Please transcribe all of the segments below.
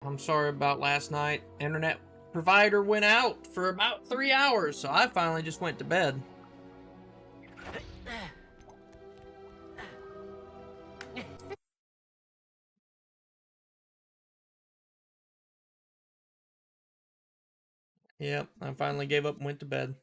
I'm sorry about last night. Internet provider went out for about 3 hours, so I finally just went to bed. Yep, I finally gave up and went to bed.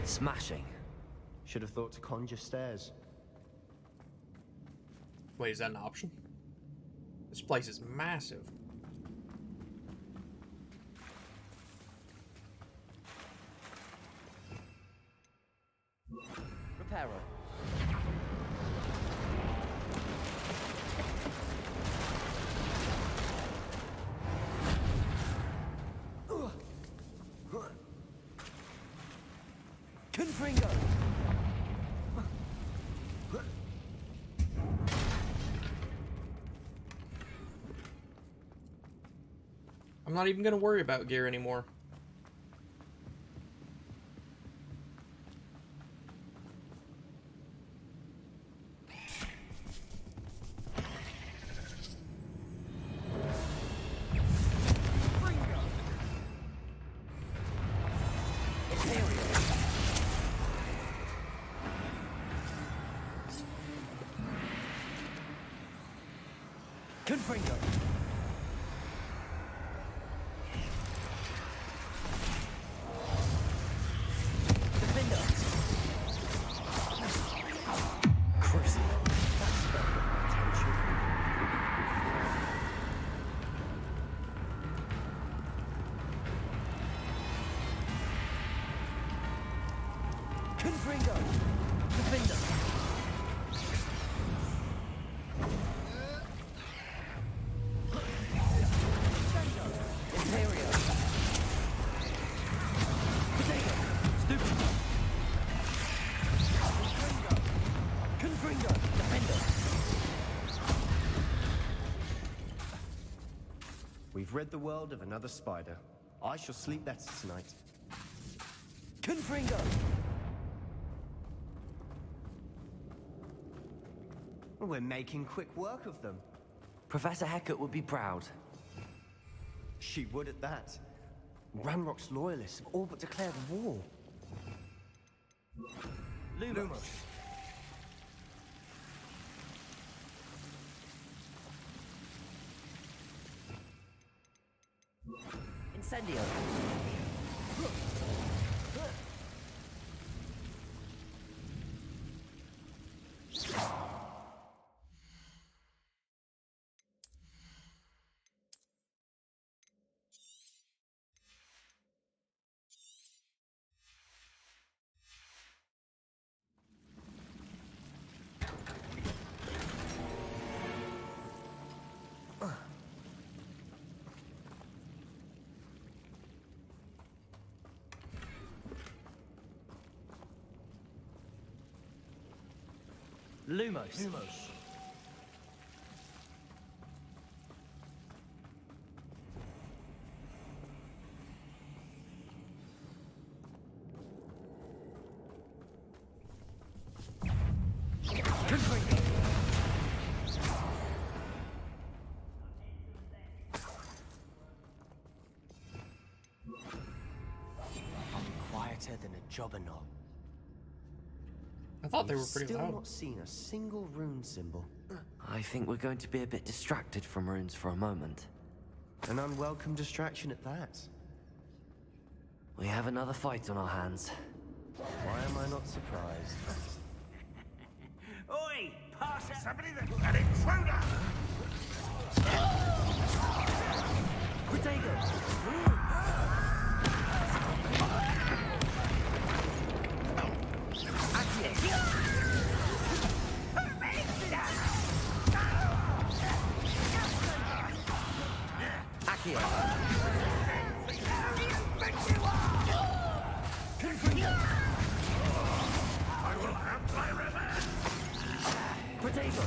Smashing. Should have thought to conjure stairs. Wait, is that an option? This place is massive. Reparo. Confringo. I'm not even gonna worry about gear anymore. Confringo. Defender. Crucible. That's attention. Confringo. Defender. We've rid the world of another spider. I shall sleep better tonight. Confringo. We're making quick work of them. Professor Hecat would be proud. She would at that. Ranrock's loyalists have all but declared war. Lumos. Incendio. Lumos. Quieter than a jobberknoll. I thought they were pretty Still loud. not seen a single rune symbol. I think we're going to be a bit distracted from runes for a moment. An unwelcome distraction at that. We have another fight on our hands. Why am I not surprised? Oi! Pass it! Somebody that an intruder! Protego! Accio! I will have my revenge! Protego!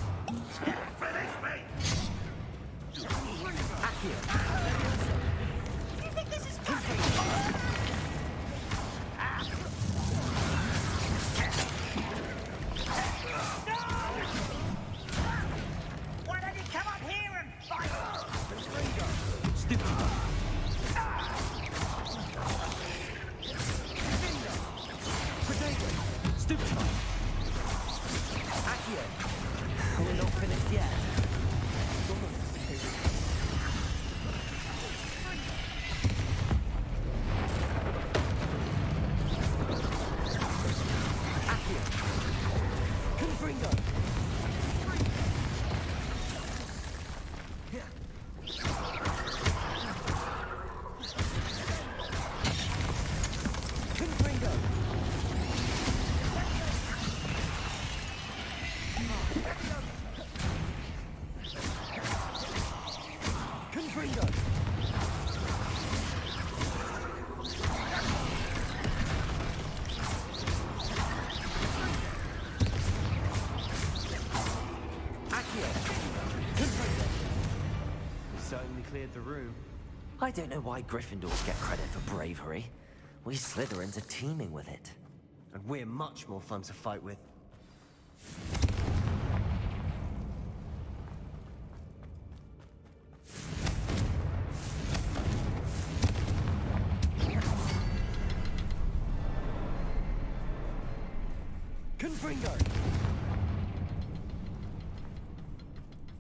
Certainly cleared the room. I don't know why Gryffindors get credit for bravery. We Slytherins are teeming with it. And we're much more fun to fight with. Confringo!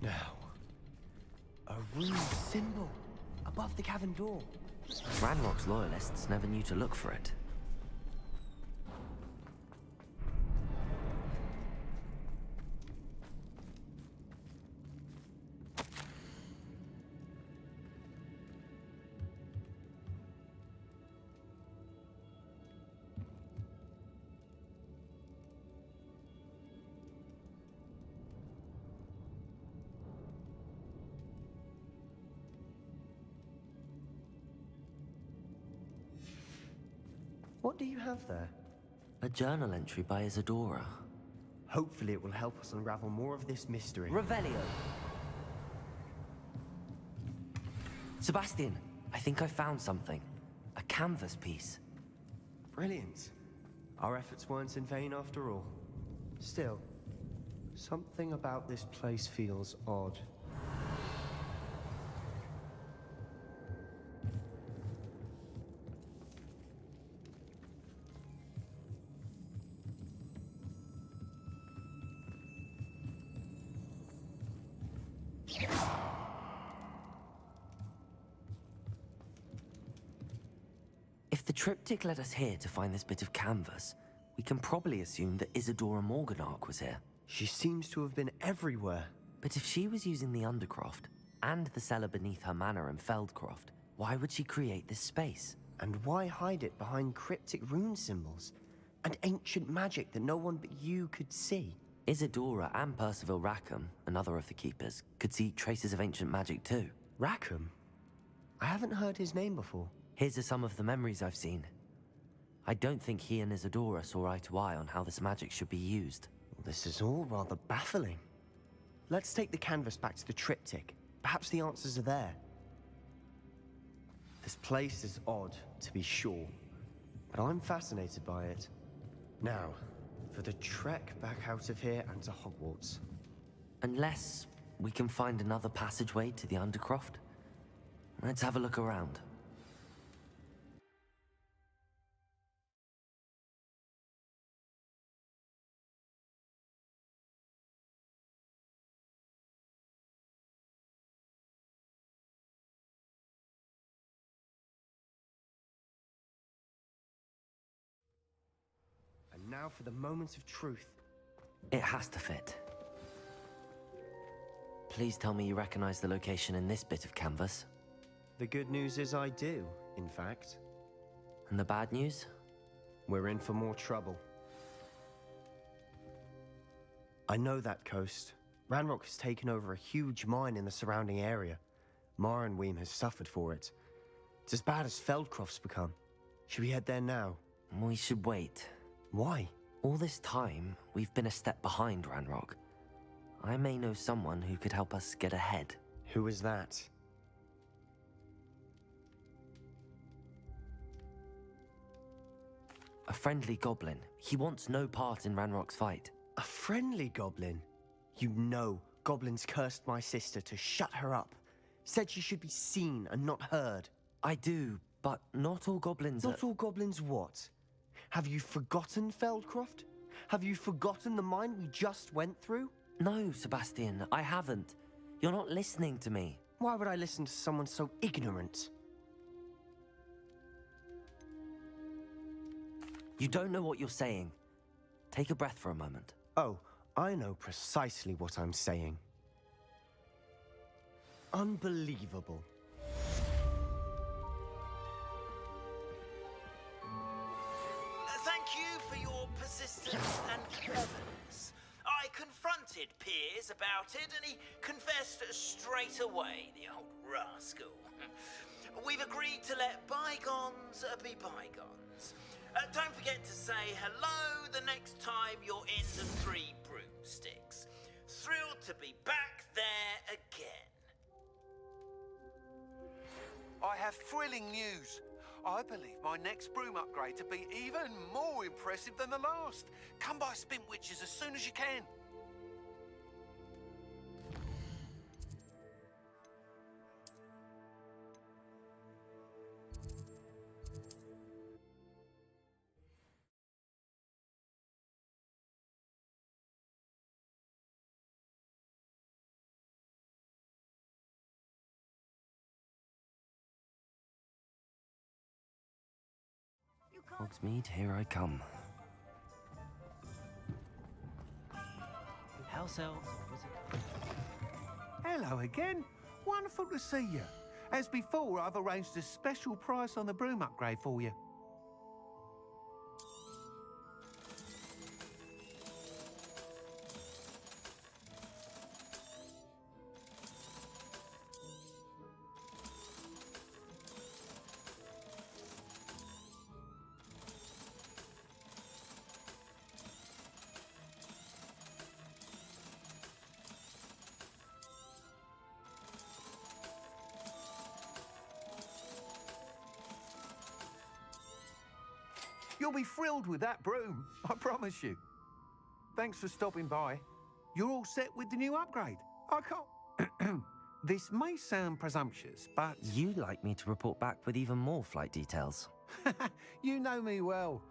Now, a rune symbol above the cavern door. Ranrock's loyalists never knew to look for it. What do you have there? A journal entry by Isadora. Hopefully it will help us unravel more of this mystery. Revelio! Sebastian, I think I found something. A canvas piece. Brilliant. Our efforts weren't in vain after all. Still, something about this place feels odd. If the triptych led us here to find this bit of canvas, we can probably assume that Isadora Morganach was here. She seems to have been everywhere. But if she was using the Undercroft, and the cellar beneath her manor in Feldcroft, why would she create this space? And why hide it behind cryptic rune symbols? And ancient magic that no one but you could see? Isadora and Percival Rackham, another of the Keepers, could see traces of ancient magic too. Rackham? I haven't heard his name before. Here's are some of the memories I've seen. I don't think he and Isadora saw eye to eye on how this magic should be used. This is all rather baffling. Let's take the canvas back to the triptych. Perhaps the answers are there. This place is odd, to be sure, but I'm fascinated by it. Now, for the trek back out of here and to Hogwarts. Unless we can find another passageway to the Undercroft. Let's have a look around. And now for the moment of truth. It has to fit. Please tell me you recognize the location in this bit of canvas. The good news is I do, in fact. And the bad news? We're in for more trouble. I know that coast. Ranrock has taken over a huge mine in the surrounding area. Marrenweem has suffered for it. It's as bad as Feldcroft's become. Should we head there now? We should wait. Why? All this time, we've been a step behind Ranrock. I may know someone who could help us get ahead. Who is that? A friendly goblin. He wants no part in Ranrock's fight. A friendly goblin? You know goblins cursed my sister to shut her up. Said she should be seen and not heard. I do, but not all goblins Not all goblins what? Have you forgotten Feldcroft? Have you forgotten the mine we just went through? No, Sebastian, I haven't. You're not listening to me. Why would I listen to someone so ignorant? You don't know what you're saying. Take a breath for a moment. Oh, I know precisely what I'm saying. Unbelievable. Thank you for your persistence and cleverness. I confronted Piers about it, and he confessed straight away, the old rascal. We've agreed to let bygones be bygones. Don't forget to say hello the next time you're in the Three Broomsticks. thrilled to be back there again. I have thrilling news. I believe my next broom upgrade to be even more impressive than the last. Come by Spintwitches as soon as you can. Hogsmeade, here I come. House elves. Hello again. Wonderful to see you. As before, I've arranged a special price on the broom upgrade for you. You'll be thrilled with that broom, I promise you. Thanks for stopping by. You're all set with the new upgrade. I can't... This may sound presumptuous, but... You'd like me to report back with even more flight details. You know me well.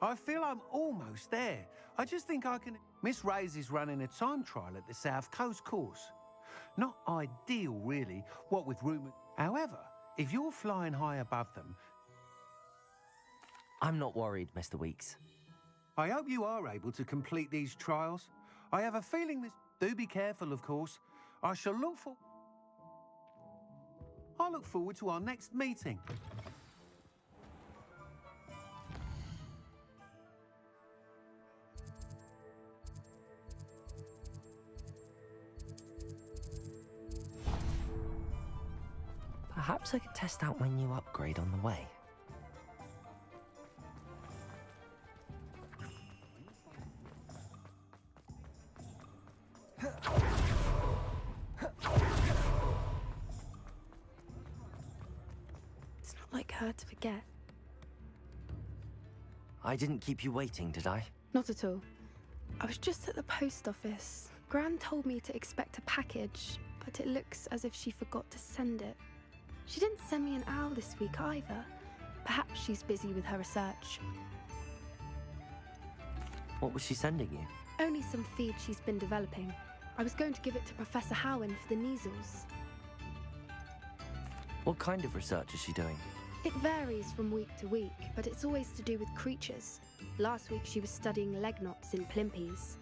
I feel I'm almost there. I just think I can... Miss Ray's is running a time trial at the South Coast course. Not ideal, really, what with rumour... However, if you're flying high above them... I'm not worried, Mr. Weeks. I hope you are able to complete these trials. I have a feeling this... Do be careful, of course. I look forward to our next meeting. Perhaps I could test out my new upgrade on the way. It's not like her to forget. I didn't keep you waiting, did I? Not at all. I was just at the post office. Gran told me to expect a package, but it looks as if she forgot to send it. She didn't send me an owl this week either. Perhaps she's busy with her research. What was she sending you? Only some feed she's been developing. I was going to give it to Professor Howen for the measles. What kind of research is she doing? It varies from week to week, but it's always to do with creatures. Last week she was studying leg knots in plimpies.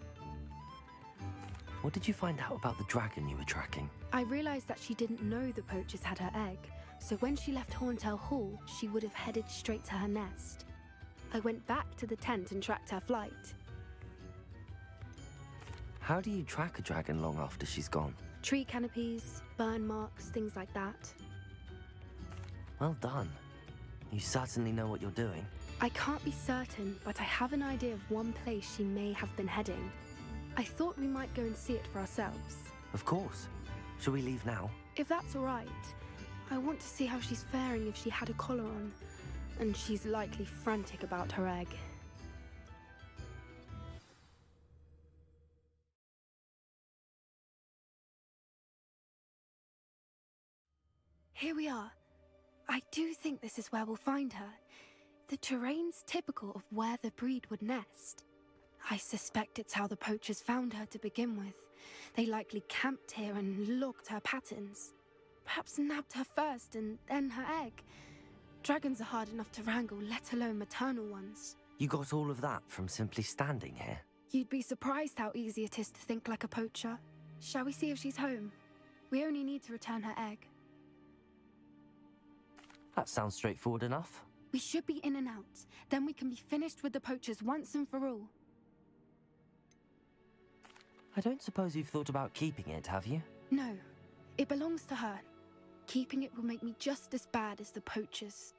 What did you find out about the dragon you were tracking? I realised that she didn't know the poachers had her egg, so when she left Horntail Hall, she would have headed straight to her nest. I went back to the tent and tracked her flight. How do you track a dragon long after she's gone? Tree canopies, burn marks, things like that. Well done. You certainly know what you're doing. I can't be certain, but I have an idea of one place she may have been heading. I thought we might go and see it for ourselves. Of course. Shall we leave now? If that's all right. I want to see how she's faring if she had a collar on. And she's likely frantic about her egg. Here we are. I do think this is where we'll find her. The terrain's typical of where the breed would nest. I suspect it's how the poachers found her to begin with. They likely camped here and logged her patterns. Perhaps nabbed her first and then her egg. Dragons are hard enough to wrangle, let alone maternal ones. You got all of that from simply standing here? You'd be surprised how easy it is to think like a poacher. Shall we see if she's home? We only need to return her egg. That sounds straightforward enough. We should be in and out. Then we can be finished with the poachers once and for all. I don't suppose you've thought about keeping it, have you? No. It belongs to her. Keeping it will make me just as bad as the poachers.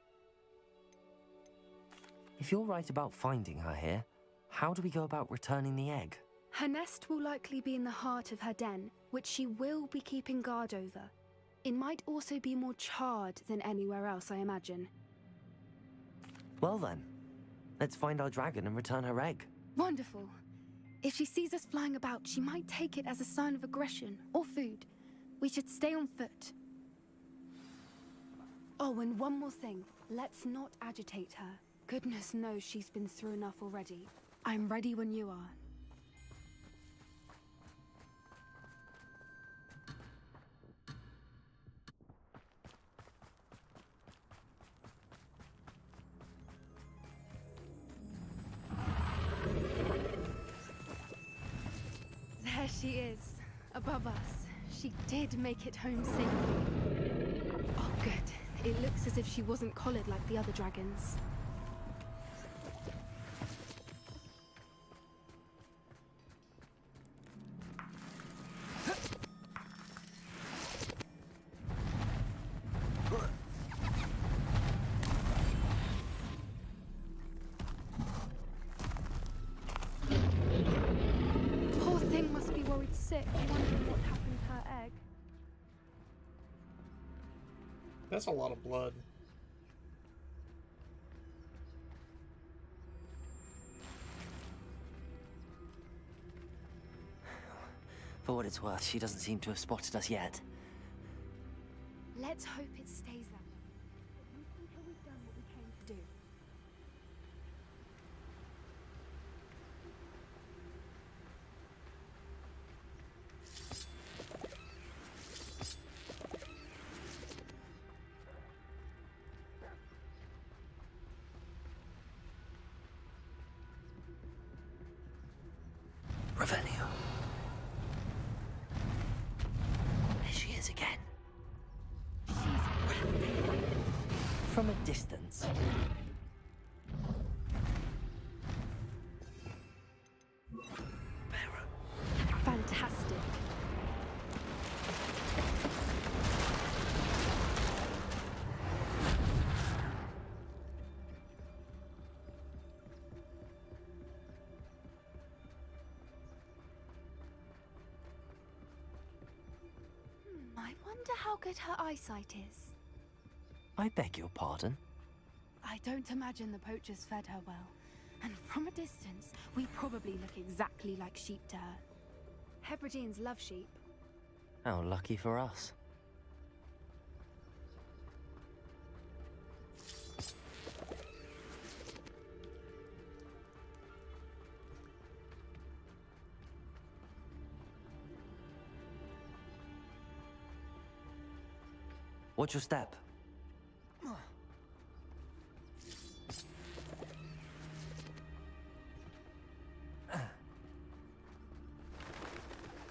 If you're right about finding her here, how do we go about returning the egg? Her nest will likely be in the heart of her den, which she will be keeping guard over. It might also be more charred than anywhere else, I imagine. Well then, let's find our dragon and return her egg. Wonderful. If she sees us flying about, she might take it as a sign of aggression or food. We should stay on foot. Oh, and one more thing. Let's not agitate her. Goodness knows she's been through enough already. I'm ready when you are. There she is, above us. She did make it home safely. Oh, good. It looks as if she wasn't collared like the other dragons. Poor thing must be worried sick, wondering what happened to her egg. That's a lot of blood. For what it's worth, she doesn't seem to have spotted us yet. Let's hope it stays that way. At least until we've done what we came to do. Revelio. There she is again. From a distance. Fantastic. I wonder how good her eyesight is. I beg your pardon? I don't imagine the poachers fed her well. And from a distance, we probably look exactly like sheep to her. Hebrideans love sheep. How lucky for us. Watch your step.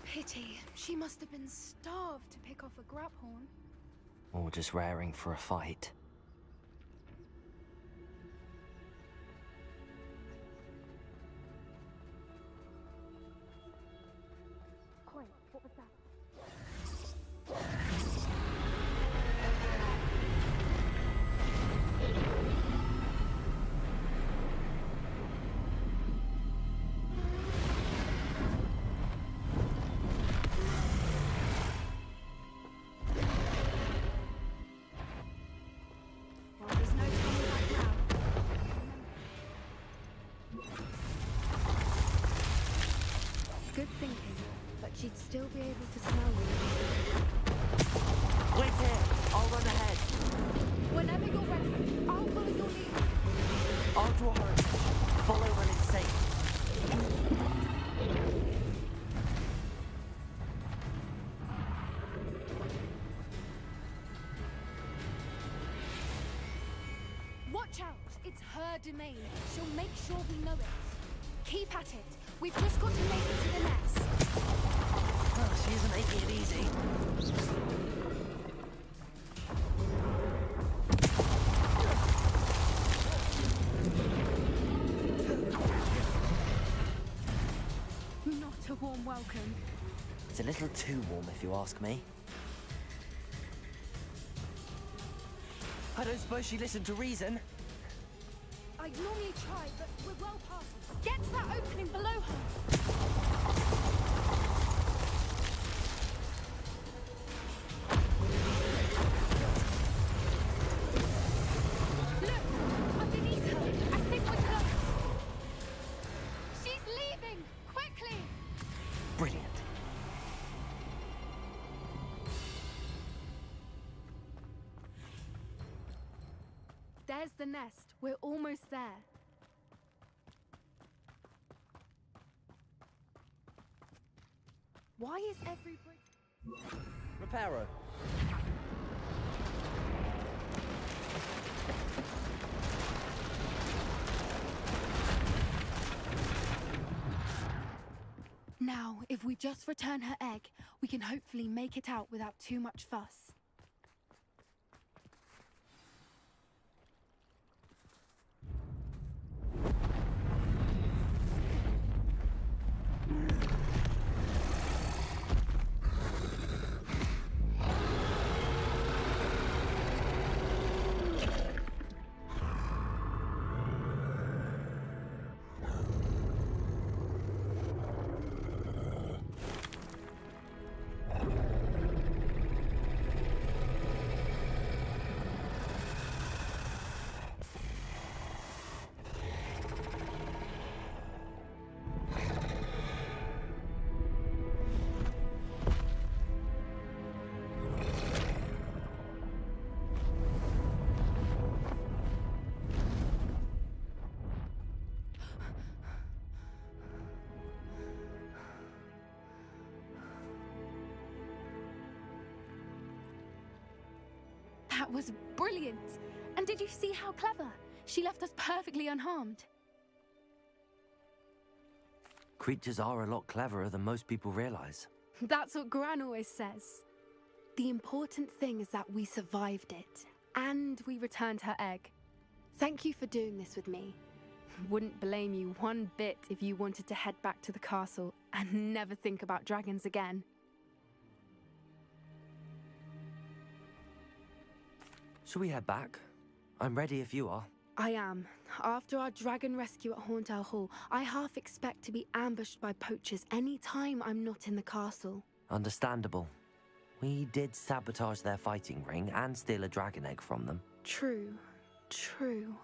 Pity. She must have been starved to pick off a graphorn. Or just raring for a fight. Wait, what was that? Well, there's no coming back now. Good thinking, but she'd still be able to smell you. Wait here! I'll run ahead. Whenever you're ready, I'll follow your lead. I'll draw her. Follow when it's safe. Watch out! It's her domain. She'll make sure we know it. Keep at it. We've just got to make it to the nest. Oh, she isn't making it easy. Not a warm welcome. It's a little too warm, if you ask me. I don't suppose she listened to reason. I I'd normally try, but we're well past it. Get to that opening below her. Look! Underneath her! I think we're close! She's leaving! Quickly! Brilliant. There's the nest. We're almost there. Why is every brick... Reparo. Now, if we just return her egg, we can hopefully make it out without too much fuss. That was brilliant! And did you see how clever? She left us perfectly unharmed. Creatures are a lot cleverer than most people realize. That's what Gran always says. The important thing is that we survived it, and we returned her egg. Thank you for doing this with me. Wouldn't blame you one bit if you wanted to head back to the castle and never think about dragons again. Shall we head back? I'm ready if you are. I am. After our dragon rescue at Hauntow Hall, I half expect to be ambushed by poachers any time I'm not in the castle. Understandable. We did sabotage their fighting ring and steal a dragon egg from them. True. True.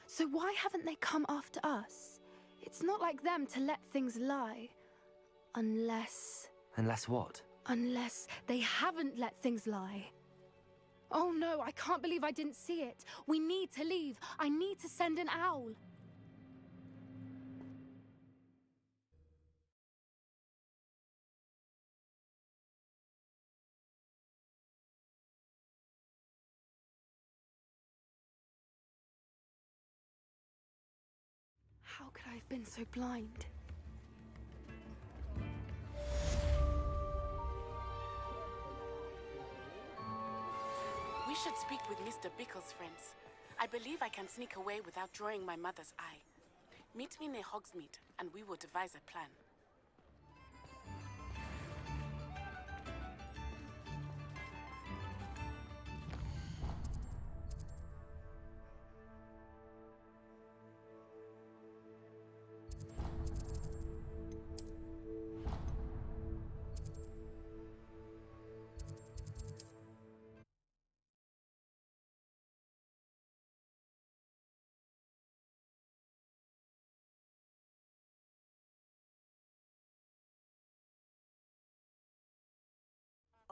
So why haven't they come after us? It's not like them to let things lie. Unless... Unless what? Unless they haven't let things lie. Oh no, I can't believe I didn't see it. We need to leave. I need to send an owl. How could I have been so blind? We should speak with Mr. Bickle's friends. I believe I can sneak away without drawing my mother's eye. Meet me near Hogsmeade, and we will devise a plan.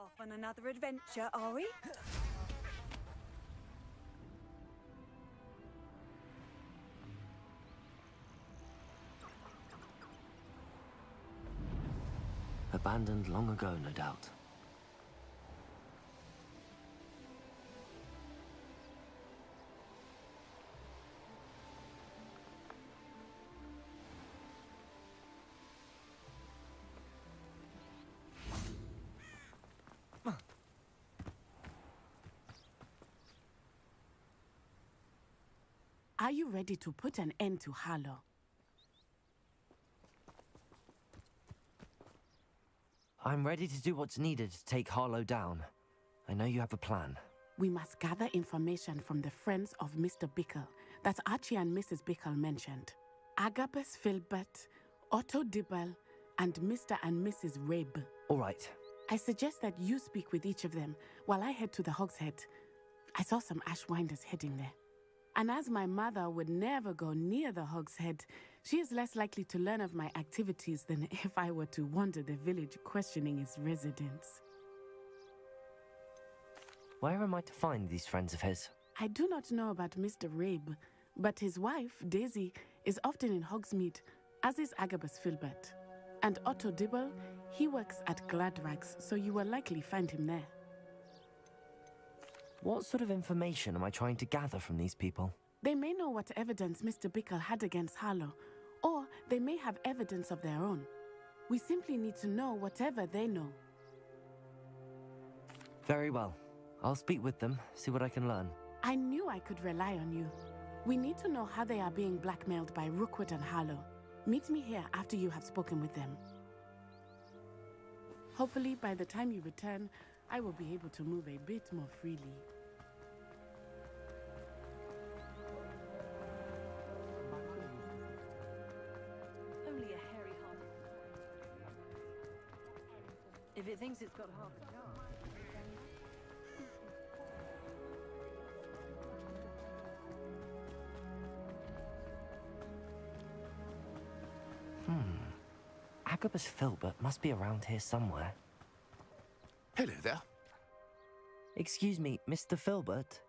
Off on another adventure, are we? Abandoned long ago, no doubt. Are you ready to put an end to Harlow? I'm ready to do what's needed to take Harlow down. I know you have a plan. We must gather information from the friends of Mr. Bickle that Archie and Mrs. Bickle mentioned. Agabus Filbert, Otto Dibble, and Mr. and Mrs. Rabe. All right. I suggest that you speak with each of them while I head to the Hogshead. I saw some Ashwinders heading there. And as my mother would never go near the Hogshead, she is less likely to learn of my activities than if I were to wander the village questioning its residents. Where am I to find these friends of his? I do not know about Mr. Rabe, but his wife, Daisy, is often in Hogsmeade, as is Agabus Filbert. And Otto Dibble, he works at Gladrags, so you will likely find him there. What sort of information am I trying to gather from these people? They may know what evidence Mr. Bickle had against Harlow, or they may have evidence of their own. We simply need to know whatever they know. Very well. I'll speak with them, see what I can learn. I knew I could rely on you. We need to know how they are being blackmailed by Rookwood and Harlow. Meet me here after you have spoken with them. Hopefully, by the time you return, I will be able to move a bit more freely. Only a hairy-hearted. If it thinks it's got half a chance. Agabus Filbert must be around here somewhere. Hello there. Excuse me, Mr. Filbert.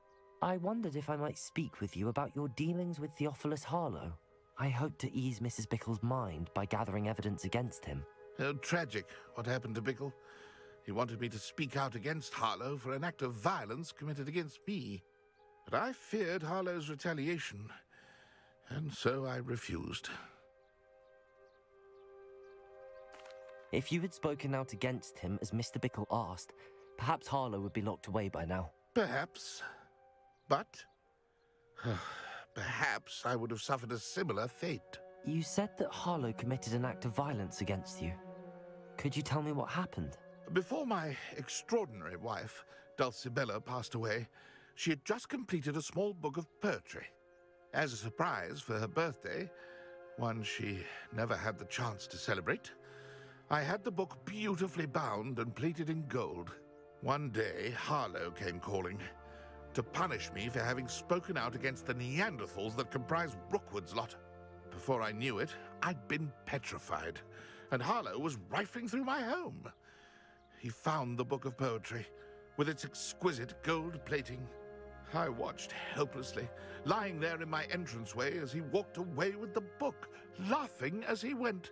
I wondered if I might speak with you about your dealings with Theophilus Harlow. I hope to ease Mrs. Bickle's mind by gathering evidence against him. Oh, tragic what happened to Bickle. He wanted me to speak out against Harlow for an act of violence committed against me. But I feared Harlow's retaliation, and so I refused. If you had spoken out against him as Mr. Bickle asked, perhaps Harlow would be locked away by now. Perhaps. But perhaps I would have suffered a similar fate. You said that Harlow committed an act of violence against you. Could you tell me what happened? Before my extraordinary wife, Dulcibella, passed away, she had just completed a small book of poetry. As a surprise for her birthday, one she never had the chance to celebrate, I had the book beautifully bound and plated in gold. One day, Harlow came calling to punish me for having spoken out against the Neanderthals that comprise Rookwood's lot. Before I knew it, I'd been petrified, and Harlow was rifling through my home. He found the book of poetry, with its exquisite gold plating. I watched helplessly, lying there in my entranceway as he walked away with the book, laughing as he went.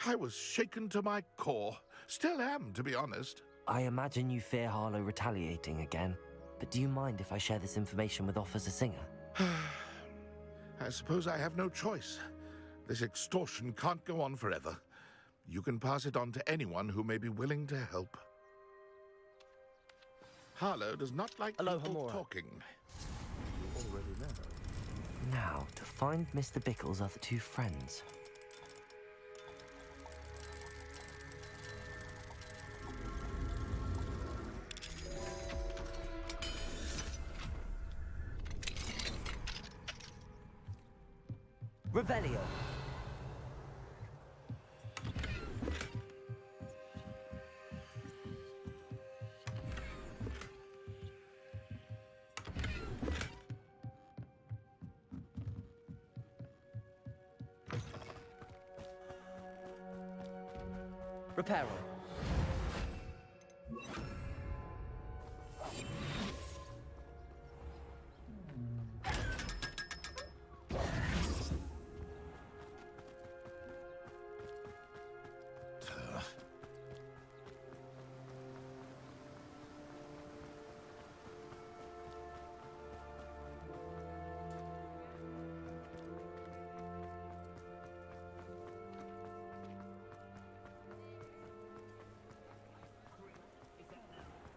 I was shaken to my core. Still am, to be honest. I imagine you fear Harlow retaliating again, but do you mind if I share this information with Officer Singer? I suppose I have no choice. This extortion can't go on forever. You can pass it on to anyone who may be willing to help. Harlow does not like people talking. Now, to find Mr. Bickle's other two friends. Revelio. Reparo.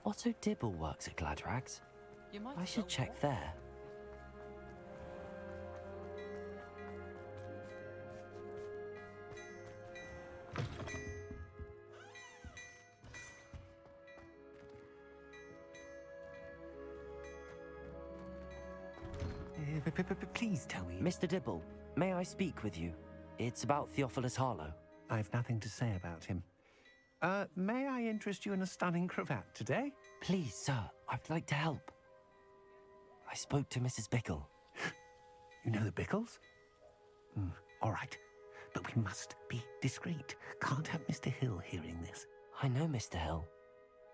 Otto Dibble works at Gladrags. I should check there. Please tell me. Mr. Dibble, may I speak with you? It's about Theophilus Harlow. I've nothing to say about him. May I interest you in a stunning cravat today? Please, sir, I'd like to help. I spoke to Mrs. Bickle. You know the Bickles? All right. But we must be discreet. Can't have Mr. Hill hearing this. I know Mr. Hill.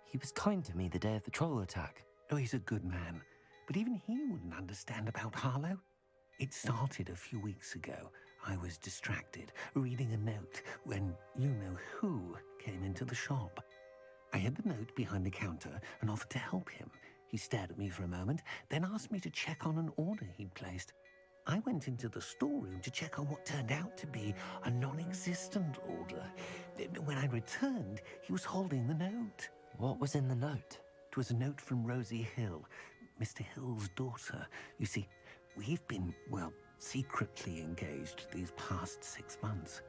He was kind to me the day of the troll attack. Oh, he's a good man. But even he wouldn't understand about Harlow. It started a few weeks ago. I was distracted, reading a note, when you-know-who came into the shop. I hid the note behind the counter and offered to help him. He stared at me for a moment, then asked me to check on an order he'd placed. I went into the storeroom to check on what turned out to be a non-existent order. When I returned, he was holding the note. What was in the note? It was a note from Rosie Hill, Mr. Hill's daughter. You see, we've been, well, secretly engaged these past 6 months.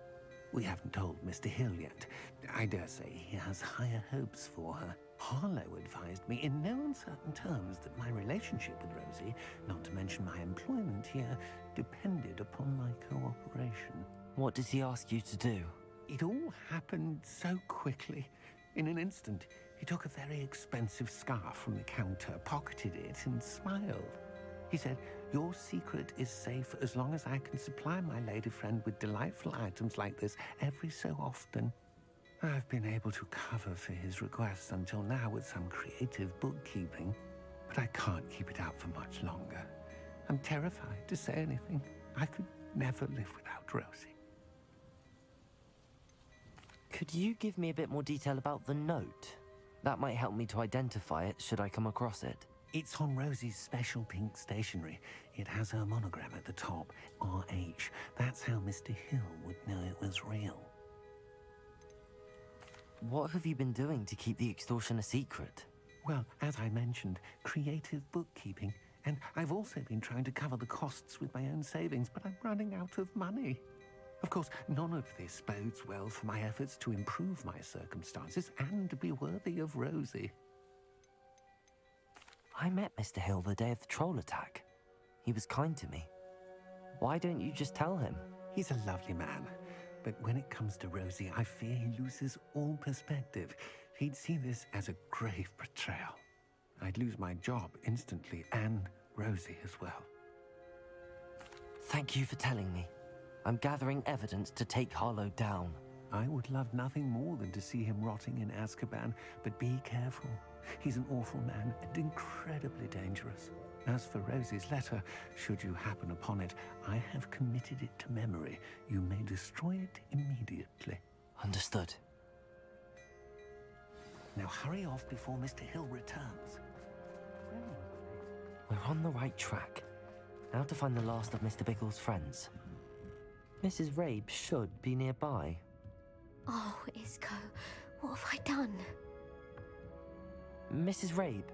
We haven't told Mr. Hill yet. I dare say he has higher hopes for her. Harlow advised me in no uncertain terms that my relationship with Rosie, not to mention my employment here, depended upon my cooperation. What did he ask you to do? It all happened so quickly. In an instant, he took a very expensive scarf from the counter, pocketed it, and smiled. He said, "Your secret is safe as long as I can supply my lady friend with delightful items like this every so often." I've been able to cover for his requests until now with some creative bookkeeping, but I can't keep it out for much longer. I'm terrified to say anything. I could never live without Rosie. Could you give me a bit more detail about the note? That might help me to identify it should I come across it. It's on Rosie's special pink stationery. It has her monogram at the top, RH. That's how Mr. Hill would know it was real. What have you been doing to keep the extortion a secret? Well, as I mentioned, creative bookkeeping. And I've also been trying to cover the costs with my own savings, but I'm running out of money. Of course, none of this bodes well for my efforts to improve my circumstances and be worthy of Rosie. I met Mr. Hill the day of the troll attack. He was kind to me. Why don't you just tell him? He's a lovely man. But when it comes to Rosie, I fear he loses all perspective. He'd see this as a grave betrayal. I'd lose my job instantly, and Rosie as well. Thank you for telling me. I'm gathering evidence to take Harlow down. I would love nothing more than to see him rotting in Azkaban, but be careful. He's an awful man and incredibly dangerous. As for Rosie's letter, should you happen upon it, I have committed it to memory. You may destroy it immediately. Understood. Now hurry off before Mr. Hill returns. We're on the right track. Now to find the last of Mr. Bickle's friends. Mrs. Rabe should be nearby. Oh, Isco, what have I done? Mrs. Rabe,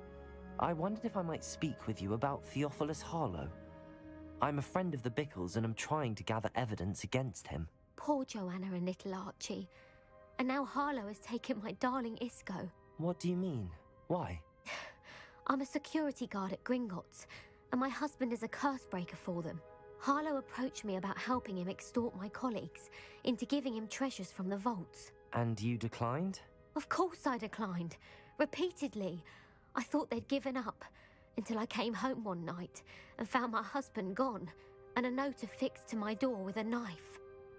I wondered if I might speak with you about Theophilus Harlow. I'm a friend of the Bickles and I'm trying to gather evidence against him. Poor Joanna and little Archie. And now Harlow has taken my darling Isco. What do you mean? Why? I'm a security guard at Gringotts, and my husband is a curse breaker for them. Harlow approached me about helping him extort my colleagues into giving him treasures from the vaults. And you declined? Of course I declined. Repeatedly. I thought they'd given up, until I came home one night and found my husband gone, and a note affixed to my door with a knife.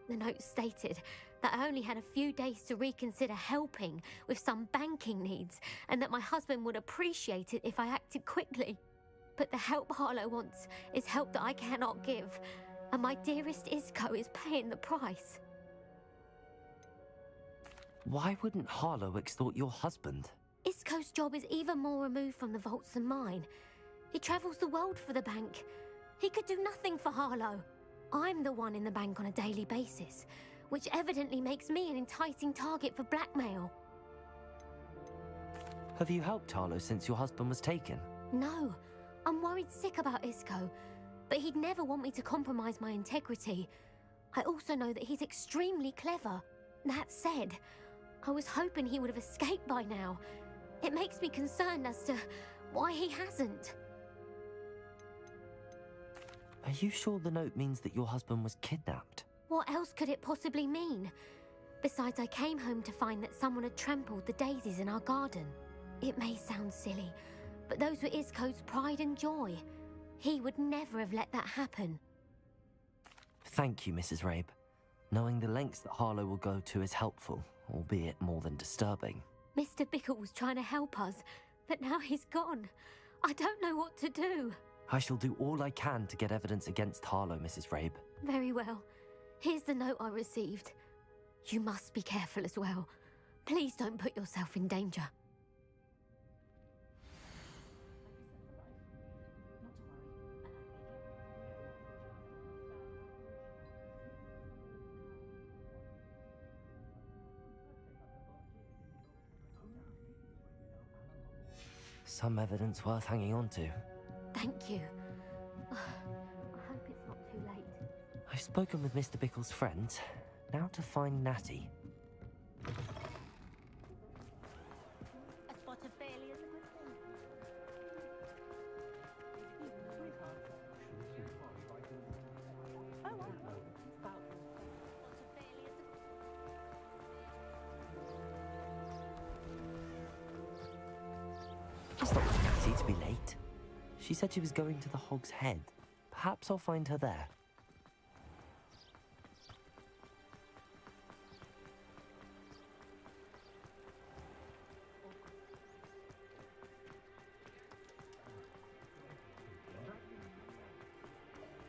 The note stated that I only had a few days to reconsider helping with some banking needs, and that my husband would appreciate it if I acted quickly. But the help Harlow wants is help that I cannot give, and my dearest Isco is paying the price. Why wouldn't Harlow extort your husband? Isco's job is even more removed from the vaults than mine. He travels the world for the bank. He could do nothing for Harlow. I'm the one in the bank on a daily basis, which evidently makes me an enticing target for blackmail. Have you helped Harlow since your husband was taken? No, I'm worried sick about Isco, but he'd never want me to compromise my integrity. I also know that he's extremely clever. That said, I was hoping he would have escaped by now. It makes me concerned as to why he hasn't. Are you sure the note means that your husband was kidnapped? What else could it possibly mean? Besides, I came home to find that someone had trampled the daisies in our garden. It may sound silly, but those were Isco's pride and joy. He would never have let that happen. Thank you, Mrs. Rabe. Knowing the lengths that Harlow will go to is helpful, albeit more than disturbing. Mr. Bickle was trying to help us, but now he's gone. I don't know what to do. I shall do all I can to get evidence against Harlow, Mrs. Rabe. Very well. Here's the note I received. You must be careful as well. Please don't put yourself in danger. Some evidence worth hanging on to. Thank you. I hope it's not too late. I've spoken with Mr. Bickle's friends. Now to find Natty. A spot of failure is a good thing. Oh, I know. It's about It's not Natty to be late. She said she was going to the Hog's Head. Perhaps I'll find her there.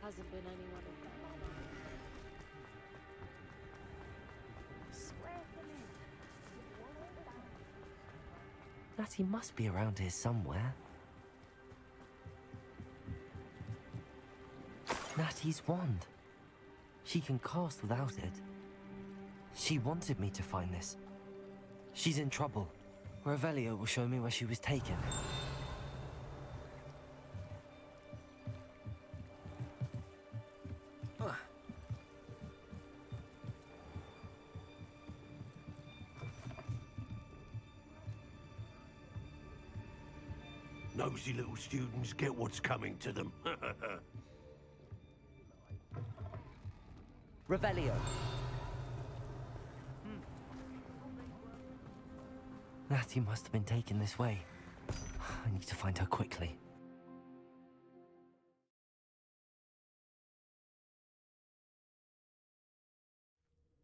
Hasn't been anyone of that. Swear to me. Natty must be around here somewhere. Natty's wand. She can cast without it. She wanted me to find this. She's in trouble. Revelio will show me where she was taken. Nosy little students get what's coming to them. Revelio. Natty must have been taken this way. I need to find her quickly.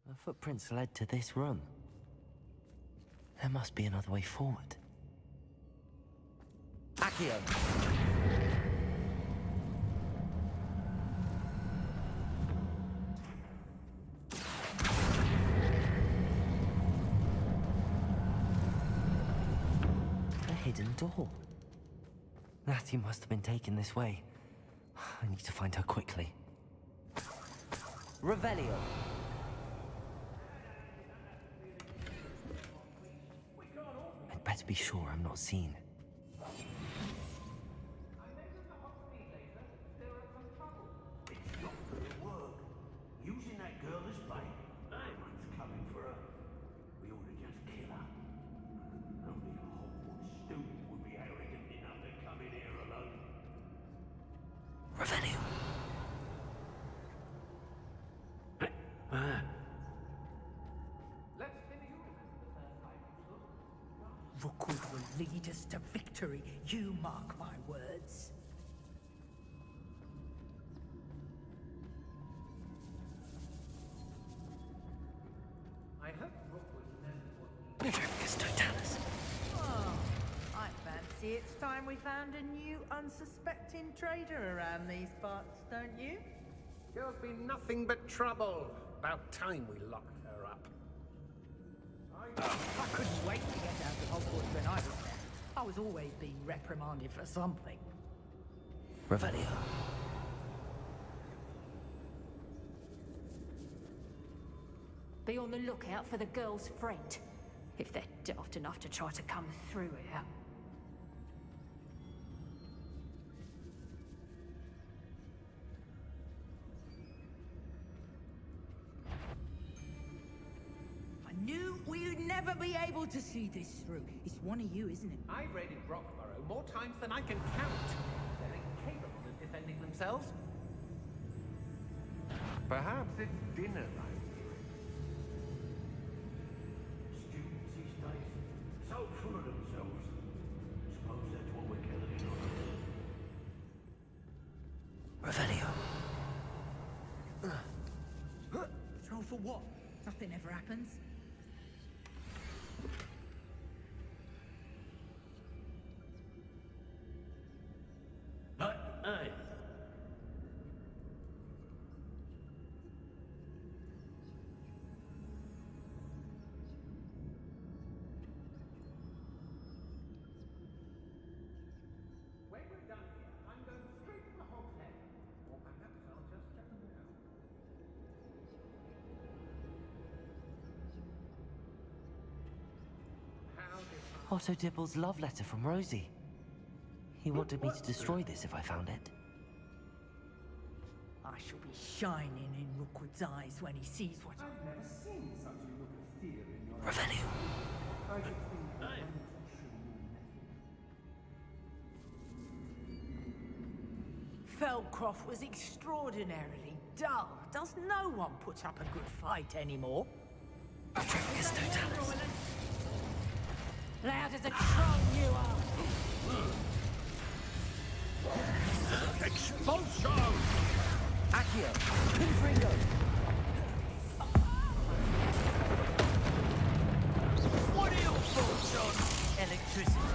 The footprints led to this room. There must be another way forward. Accio! A hidden door. Natty must have been taken this way. I need to find her quickly. Revelio! I'd better be sure I'm not seen. Using that girl as bait. Anyone's coming for her. We ought to just kill her. Only a Hogwarts student would be arrogant enough to come in here alone. Revelio! Rookwood will lead us to victory, you mark my words. I hope Rookwood knows what Ludovicus Totalis. Oh, I fancy it's time we found a new unsuspecting trader around these parts, don't you? Girl's been nothing but trouble. About time we locked her up. I couldn't wait to get down to Hogwarts when I was there. I was always being reprimanded for something. Revelio. Be on the lookout for the girl's friend, if they're daft enough to try to come through here. I knew we'd never be able to see this through. It's one of you, isn't it? I've raided Brockborough more times than I can count. They're incapable of defending themselves. Perhaps it's dinner time. Students these days, so full of themselves. Suppose that's what we're counting on. Revelio. Patrol for what? Nothing ever happens. Hey. When we're done here, I'm going straight to the hogshead. Or perhaps I'll just check them out. How did Otto Dibble's love letter from Rosie. He wanted me to destroy this if I found it. I shall be shining in Rookwood's eyes when he sees what I've never seen such a look of fear in your Revelio. I don't think I want to show your method. Feldcroft was extraordinarily dull. Does no one put up a good fight anymore? Loud as a troll you are! Expulsion! Accio! Confringo! What are your thoughts on electricity?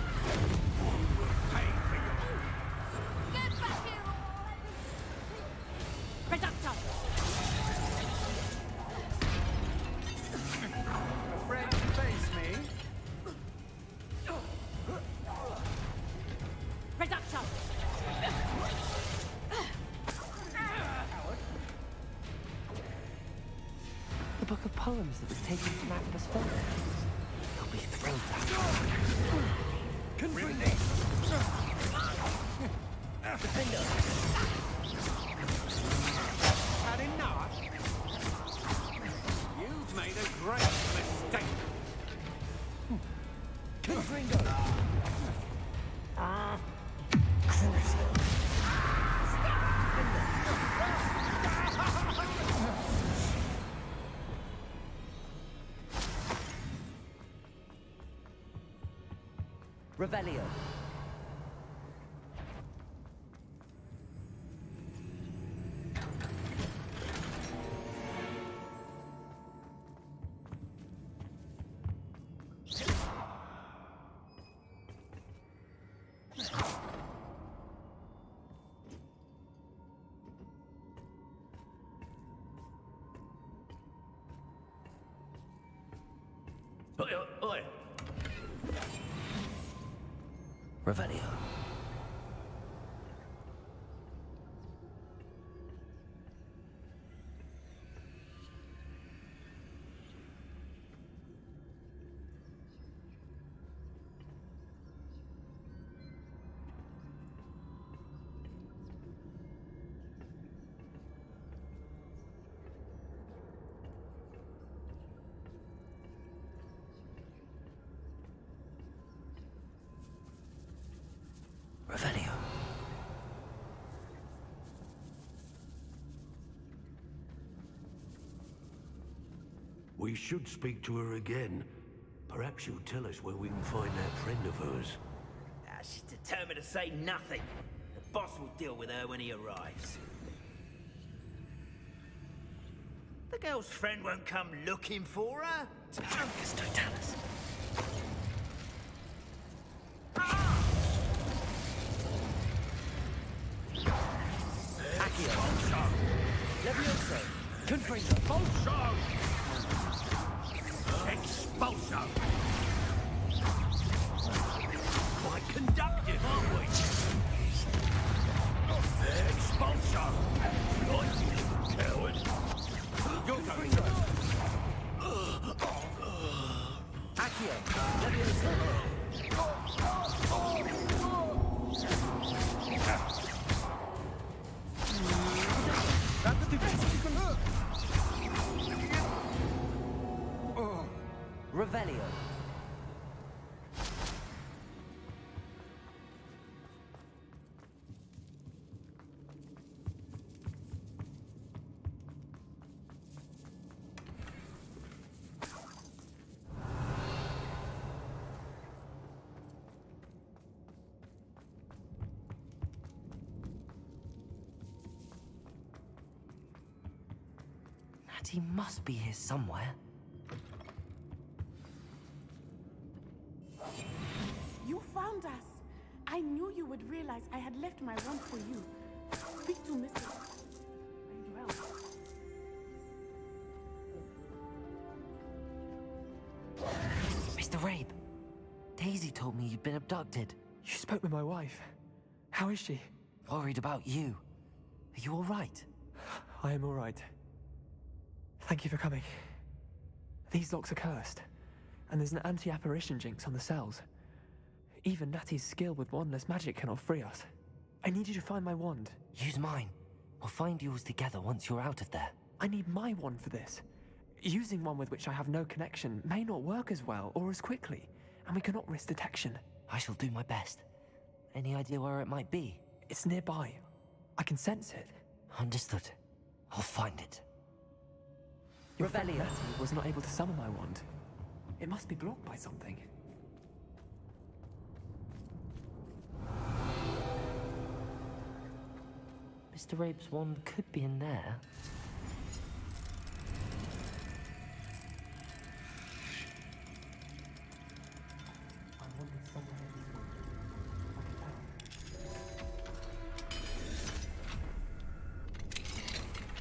Pay for your... Get back here! Reducto! Afraid to face me? Reducto! The book of poems that was taken from Agnes Folder. He'll be thrilled to have Confringo! Defender! Had enough? You've made a great mistake. Confringo! Revelio. Oi. Revelio. Revelio. We should speak to her again. Perhaps she'll tell us where we can find that friend of hers. She's determined to say nothing. The boss will deal with her when he arrives. The girl's friend won't come looking for her. Truncus Totalis. Accio. Levioso. Confringo. Expulsion! Expulsion! Quite conductive, aren't we? Expulsion! Right, you little coward! Your turn. Accio. Levioso. That's the best you can hurt. Revelio. Natty must be here somewhere. You found us. I knew you would realize I had left my wand for you. Speak to Mr. Mr. Rabe, Daisy told me you'd been abducted. You spoke with my wife. How is she? Worried about you. Are you all right? I am all right. Thank you for coming. These locks are cursed, and there's an anti-apparition jinx on the cells. Even Natty's skill with wandless magic cannot free us. I need you to find my wand. Use mine. We'll find yours together once you're out of there. I need my wand for this. Using one with which I have no connection may not work as well or as quickly, and we cannot risk detection. I shall do my best. Any idea where it might be? It's nearby. I can sense it. Understood. I'll find it. Your friend Natty was not able to summon my wand. It must be blocked by something. Mr. Rabe's wand could be in there.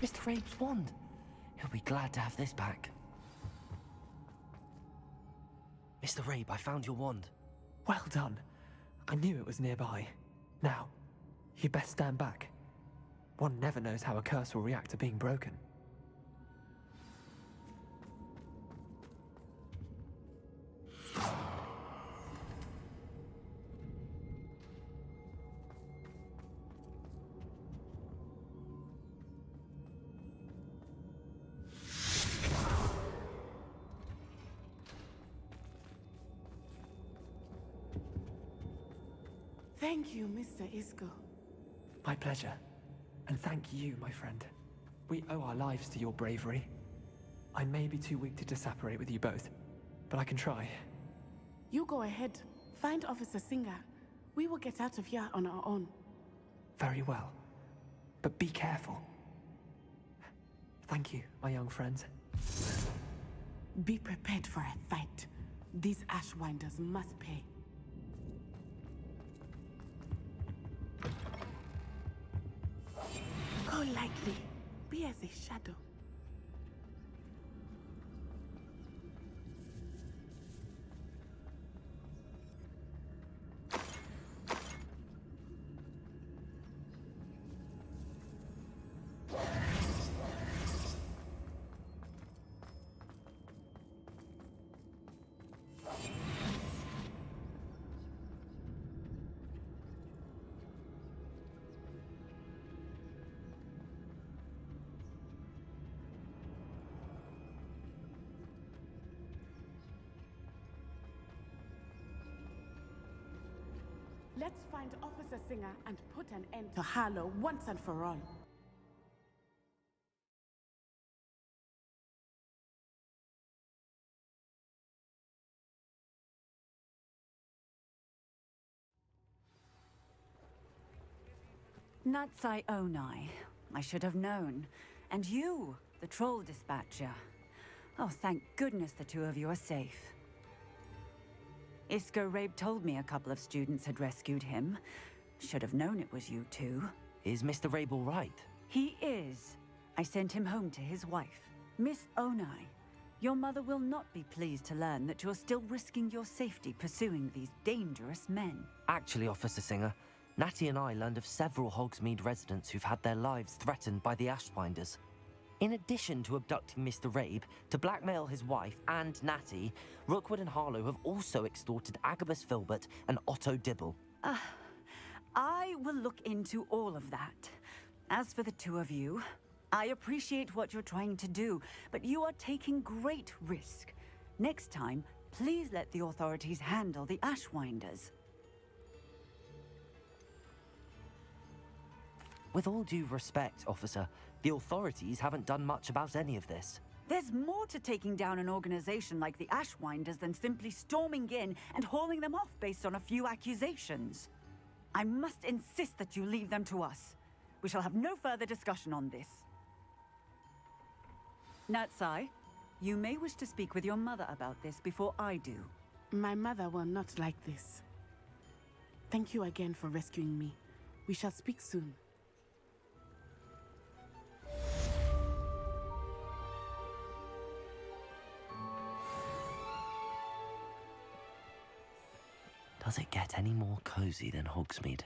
Mr. Rabe's wand. He'll be glad to have this back. Mr. Rabe, I found your wand. Well done. I knew it was nearby. Now, you best stand back. One never knows how a curse will react to being broken. Thank you, Mr. Isco. My pleasure. And thank you, my friend. We owe our lives to your bravery. I may be too weak to disapparate with you both, but I can try. You go ahead. Find Officer Singer. We will get out of here on our own. Very well. But be careful. Thank you, my young friends. Be prepared for a fight. These Ashwinders must pay. Go lightly. Be as a shadow. Let's find Officer Singer and put an end to Harlow once and for all. Natsai Onai. I should have known. And you, the troll dispatcher. Oh, thank goodness the two of you are safe. Isco Rabe told me a couple of students had rescued him. Should have known it was you two. Is Mr. Rabe all right? He is. I sent him home to his wife. Miss Onai, your mother will not be pleased to learn that you're still risking your safety pursuing these dangerous men. Actually, Officer Singer, Natty and I learned of several Hogsmeade residents who've had their lives threatened by the Ashwinders. In addition to abducting Mr. Rabe, to blackmail his wife and Natty, Rookwood and Harlow have also extorted Agabus Filbert and Otto Dibble. I will look into all of that. As for the two of you, I appreciate what you're trying to do, but you are taking great risk. Next time, please let the authorities handle the Ashwinders. With all due respect, officer, the authorities haven't done much about any of this. There's more to taking down an organization like the Ashwinders than simply storming in and hauling them off based on a few accusations. I must insist that you leave them to us. We shall have no further discussion on this. Natsai, you may wish to speak with your mother about this before I do. My mother will not like this. Thank you again for rescuing me. We shall speak soon. Does it get any more cozy than Hogsmeade?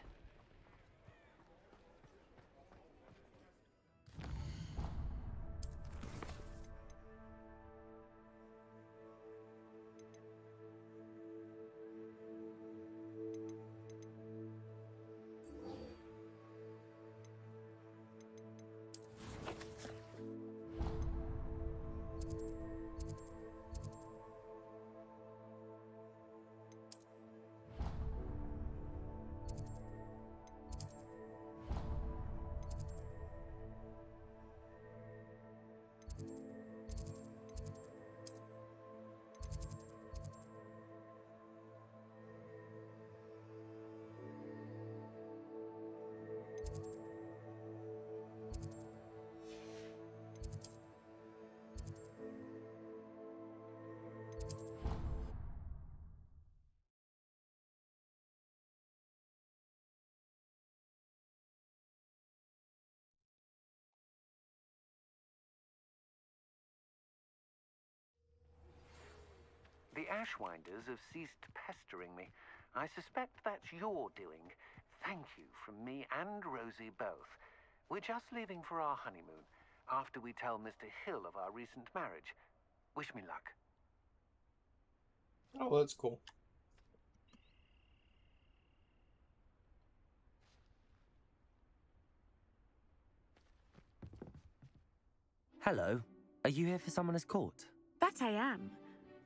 The Ashwinders have ceased pestering me. I suspect that's your doing. Thank you from me and Rosie both. We're just leaving for our honeymoon, after we tell Mr. Hill of our recent marriage. Wish me luck. Oh, that's cool. Hello. Are you here for Summoner's Court? That I am.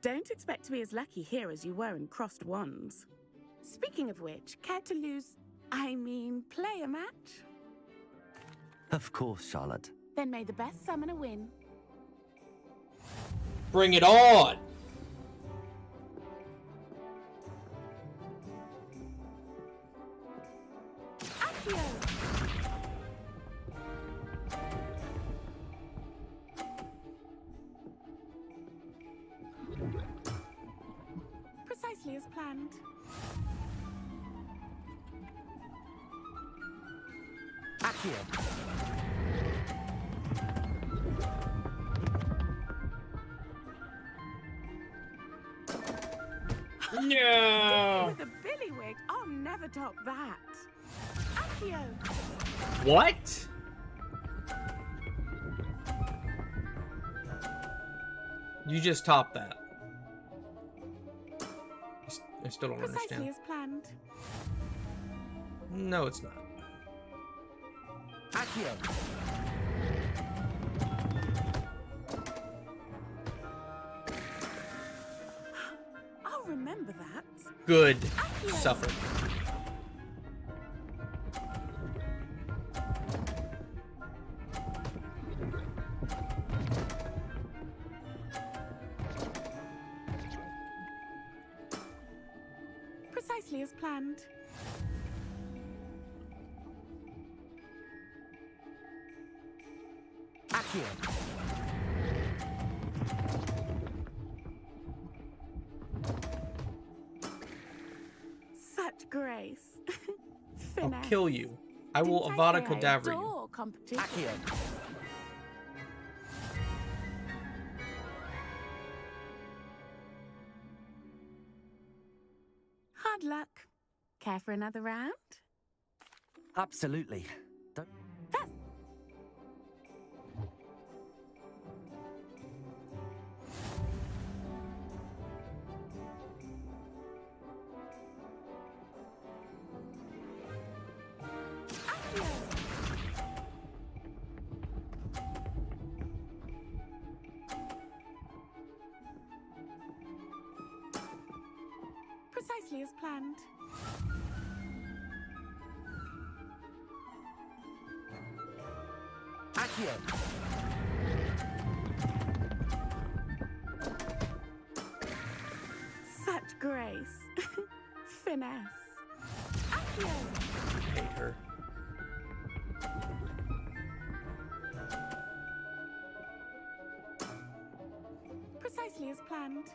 Don't expect to be as lucky here as you were in Crossed Wands. Speaking of which, care to play a match? Of course, Charlotte. Then may the best summoner win. Bring it on! Accio! Precisely as planned. Accio! No! With a billywig, I'll never top that. Accio! What? You just topped that. I still don't Precisely understand. as planned. No, it's not. Accio! I'll remember that. Good. Accio! Suffer. Precisely as planned. Accio! Such grace. I'll Finesse. kill you. I will Didn't Avada say I Kedavra you. adore competition. Accio! Hard luck. Care for another round? Absolutely. Don't... Precisely as planned. Accio! Such grace. Finesse. Accio! Hate her. planned.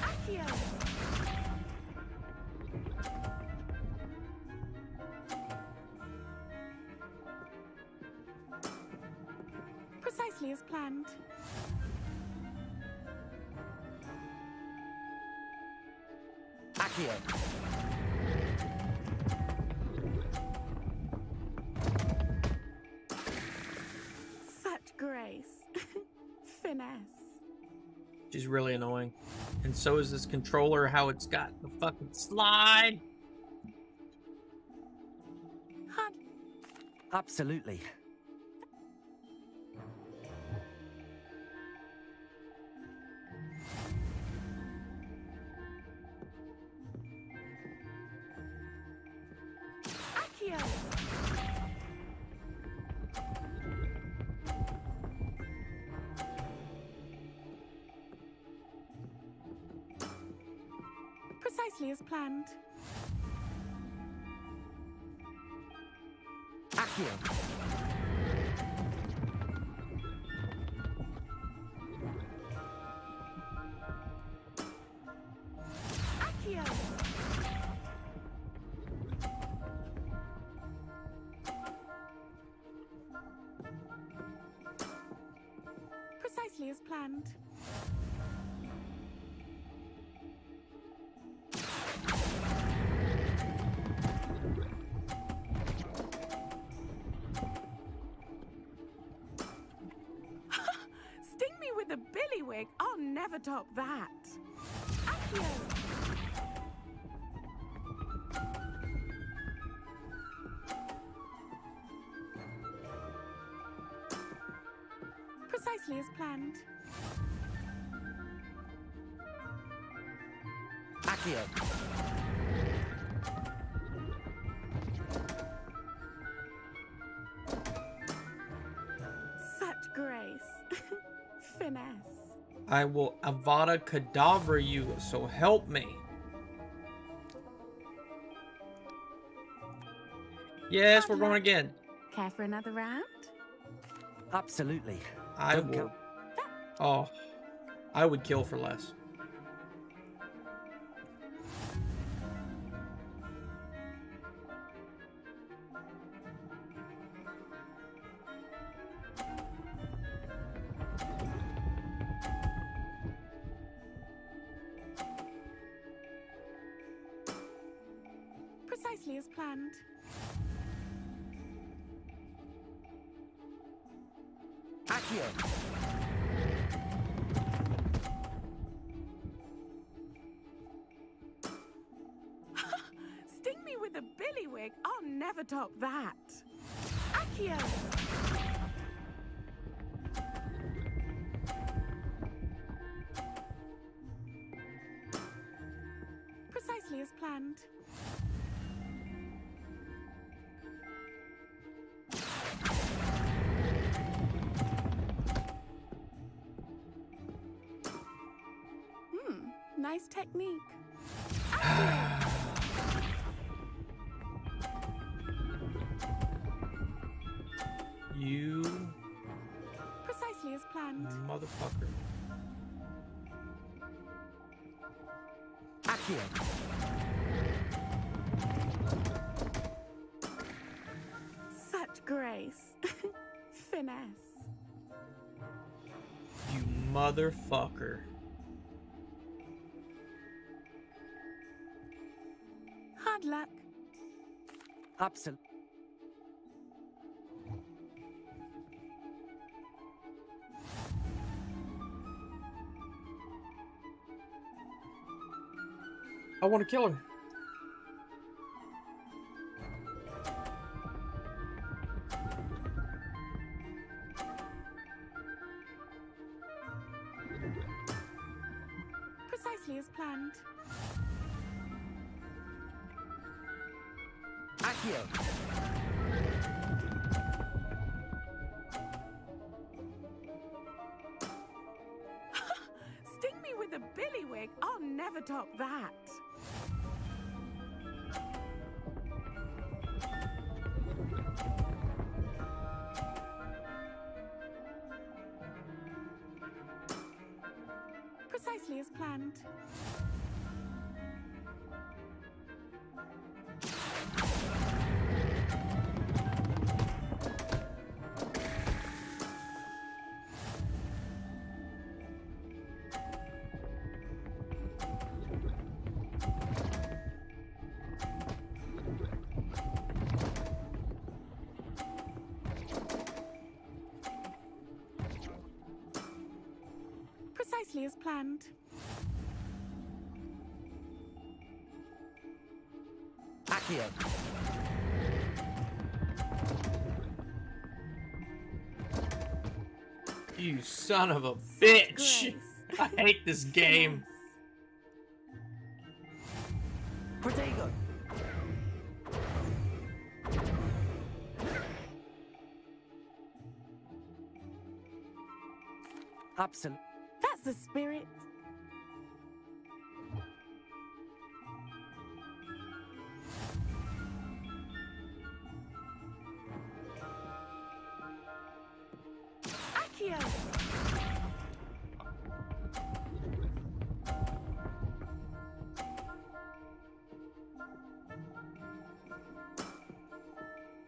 Accio! Precisely as planned. Accio. Such grace. Finesse. She's really annoying. And so is this controller, how it's got the fucking slide. Absolutely. Accio! Precisely as planned. Accio. Accio! Precisely as planned. Sting me with a billywig. I'll never top that. Accio! Precisely as planned. Accio. Such grace. Finesse. I will Avada Kedavra you, so help me. Yes, we're going again. Care for another round? Absolutely. I Don't will. count. Oh, I would kill for less. Precisely as planned. Accio. Sting me with a billywig. I'll never top that. Accio! Precisely as planned. Nice technique. You Precisely as planned. motherfucker. Accio. Such grace. Finesse. You motherfucker. Hard luck. Absolutely. I want to kill her. Precisely as planned. Accio. Sting me with a billywig. I'll never top that. as planned. Precisely as planned. Accio. You son of a bitch! I hate this game. Protego. Absolute. That's the spirit. Accio.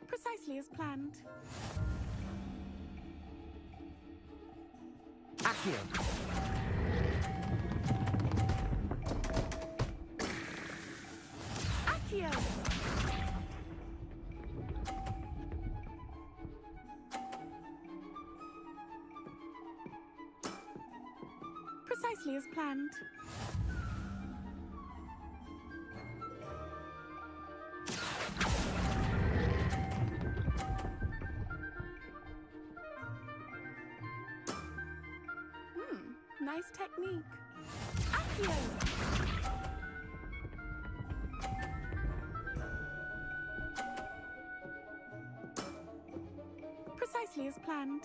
Precisely as planned. Accio. Accio. Precisely as planned. Nice technique. Accio. Precisely as planned.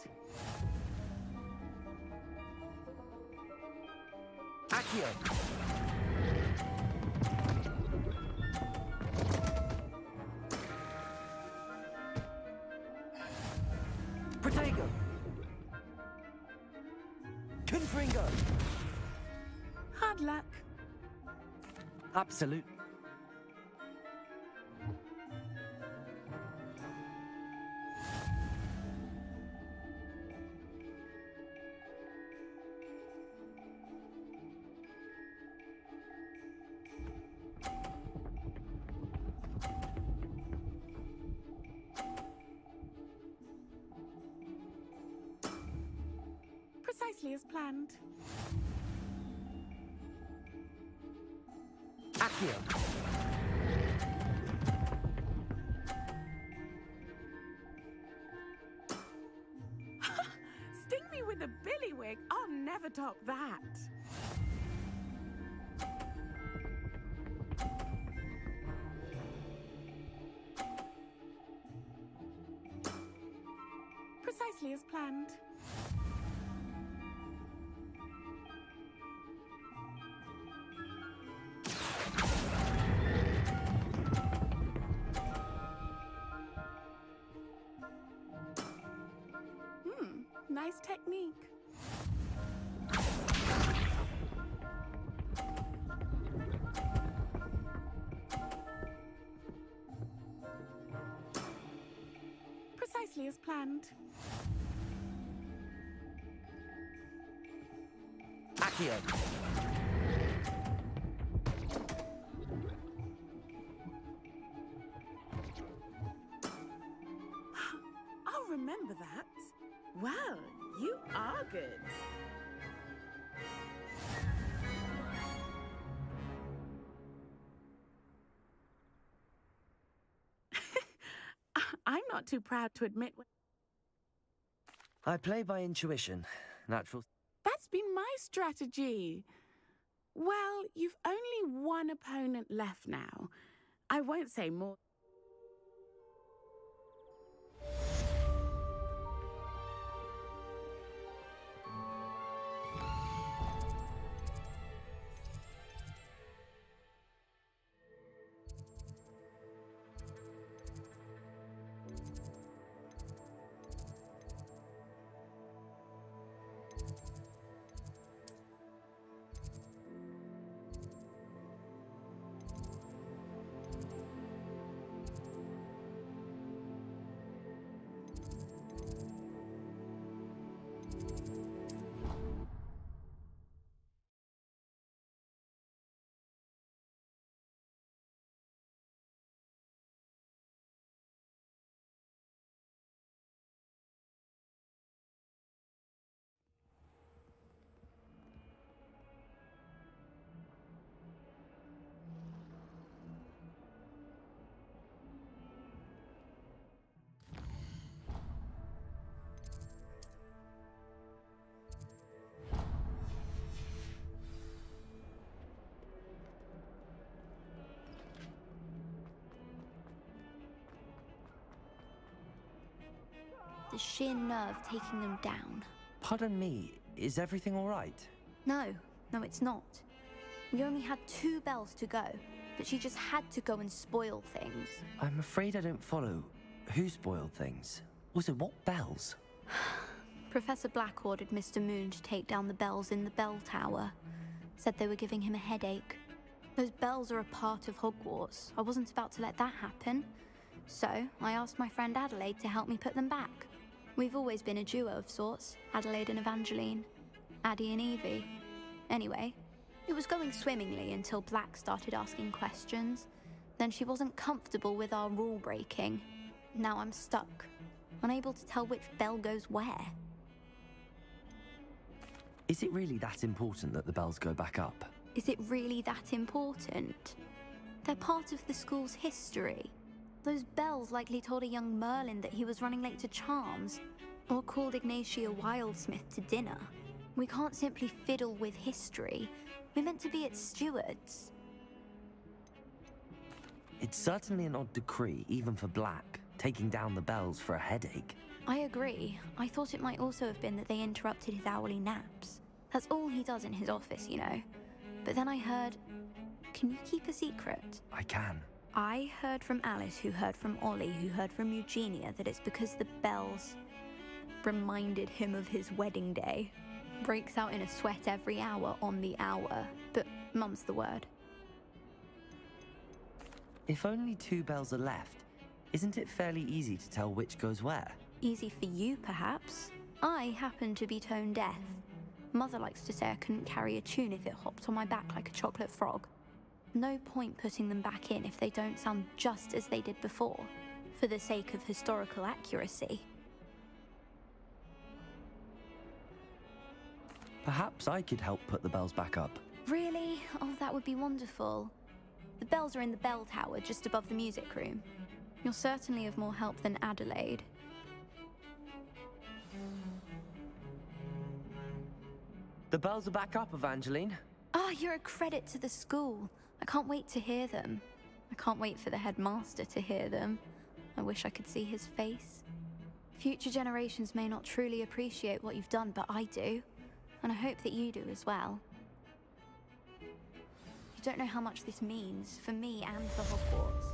Accio. Protego. Confringo. Hard luck. Absolute. Precisely as planned. Accio. Sting me with a billywig. I'll never top that. Precisely as planned. Nice technique. Precisely as planned. Accio. I'll remember that. Well, you are good. I'm not too proud to admit. I play by intuition. Natural. That's been my strategy. Well, you've only one opponent left now. I won't say more. The sheer nerve taking them down. Pardon me, is everything all right? No, it's not. We only had 2 bells to go, but she just had to go and spoil things. I'm afraid I don't follow. Who spoiled things? Also, what bells? Professor Black ordered Mr. Moon to take down the bells in the bell tower. Said they were giving him a headache. Those bells are a part of Hogwarts. I wasn't about to let that happen. So, I asked my friend Adelaide to help me put them back. We've always been a duo of sorts, Adelaide and Evangeline. Addie and Evie. Anyway, it was going swimmingly until Black started asking questions. Then she wasn't comfortable with our rule breaking. Now I'm stuck, unable to tell which bell goes where. Is it really that important that the bells go back up? Is it really that important? They're part of the school's history. Those bells likely told a young Merlin that he was running late to Charms, or called Ignatia Wildsmith to dinner. We can't simply fiddle with history. We're meant to be its stewards. It's certainly an odd decree, even for Black, taking down the bells for a headache. I agree. I thought it might also have been that they interrupted his hourly naps. That's all he does in his office, you know. But then I heard... Can you keep a secret? I can. I heard from Alice, who heard from Ollie, who heard from Eugenia, that it's because the bells reminded him of his wedding day. Breaks out in a sweat every hour on the hour. But mum's the word. If only 2 bells are left, isn't it fairly easy to tell which goes where? Easy for you, perhaps. I happen to be tone deaf. Mother likes to say I couldn't carry a tune if it hopped on my back like a chocolate frog. No point putting them back in if they don't sound just as they did before, for the sake of historical accuracy. Perhaps I could help put the bells back up. Really? Oh, that would be wonderful. The bells are in the bell tower just above the music room. You're certainly of more help than Adelaide. The bells are back up, Evangeline. Ah, you're a credit to the school. I can't wait to hear them. I can't wait for the headmaster to hear them. I wish I could see his face. Future generations may not truly appreciate what you've done, but I do. And I hope that you do as well. You don't know how much this means for me and for Hogwarts.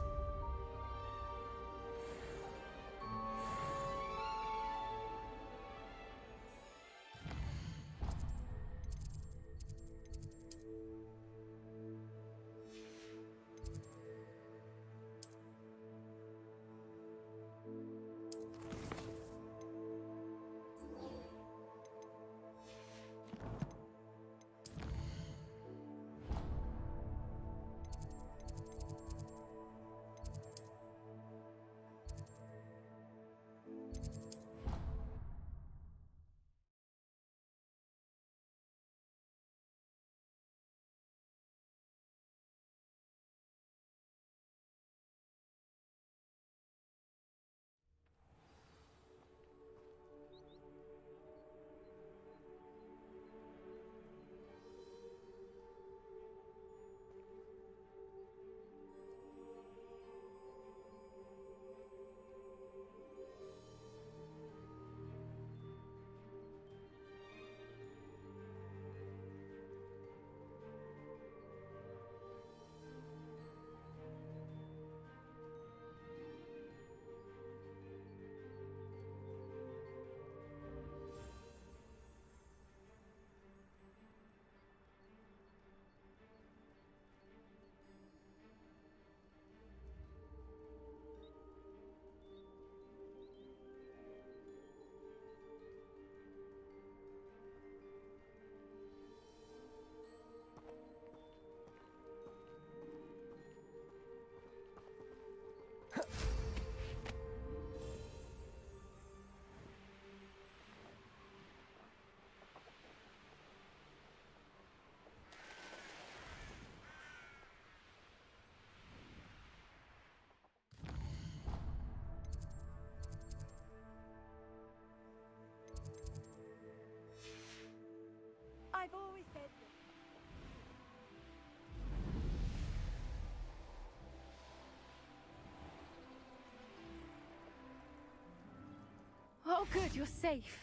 Oh, good, you're safe.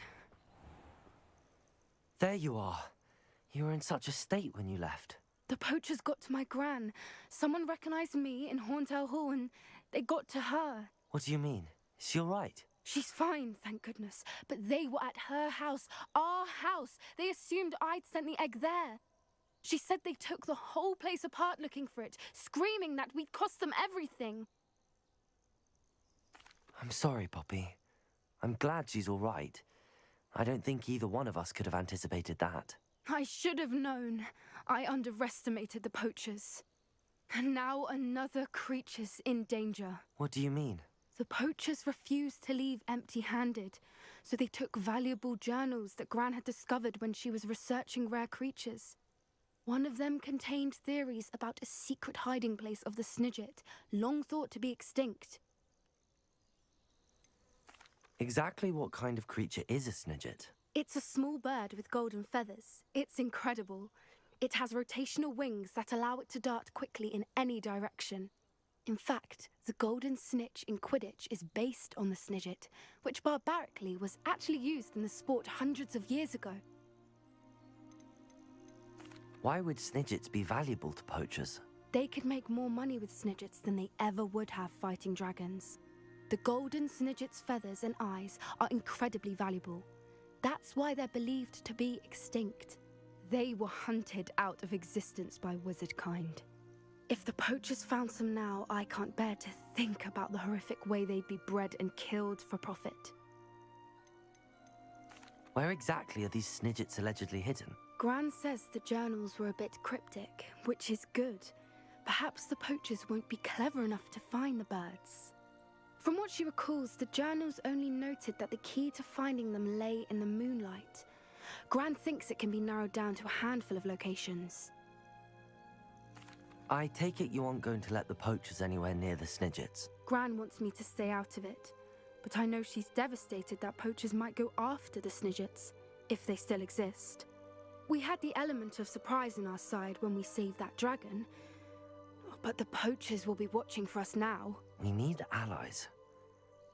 There you are. You were in such a state when you left. The poachers got to my gran. Someone recognized me in Horntail Hall and they got to her. What do you mean? Is she all right? She's fine, thank goodness. But they were at her house, our house. They assumed I'd sent the egg there. She said they took the whole place apart looking for it, screaming that we'd cost them everything. I'm sorry, Poppy. I'm glad she's all right. I don't think either one of us could have anticipated that. I should have known. I underestimated the poachers. And now another creature's in danger. What do you mean? The poachers refused to leave empty-handed, so they took valuable journals that Gran had discovered when she was researching rare creatures. One of them contained theories about a secret hiding place of the Snidget, long thought to be extinct. Exactly what kind of creature is a Snidget? It's a small bird with golden feathers. It's incredible. It has rotational wings that allow it to dart quickly in any direction. In fact, the golden snitch in Quidditch is based on the Snidget, which barbarically was actually used in the sport hundreds of years ago. Why would Snidgets be valuable to poachers? They could make more money with Snidgets than they ever would have fighting dragons. The golden Snidget's feathers and eyes are incredibly valuable. That's why they're believed to be extinct. They were hunted out of existence by wizard kind. If the poachers found some now, I can't bear to think about the horrific way they'd be bred and killed for profit. Where exactly are these Snidgets allegedly hidden? Gran says the journals were a bit cryptic, which is good. Perhaps the poachers won't be clever enough to find the birds. From what she recalls, the journals only noted that the key to finding them lay in the moonlight. Gran thinks it can be narrowed down to a handful of locations. I take it you aren't going to let the poachers anywhere near the Snidgets. Gran wants me to stay out of it, but I know she's devastated that poachers might go after the Snidgets, if they still exist. We had the element of surprise on our side when we saved that dragon, but the poachers will be watching for us now. We need allies.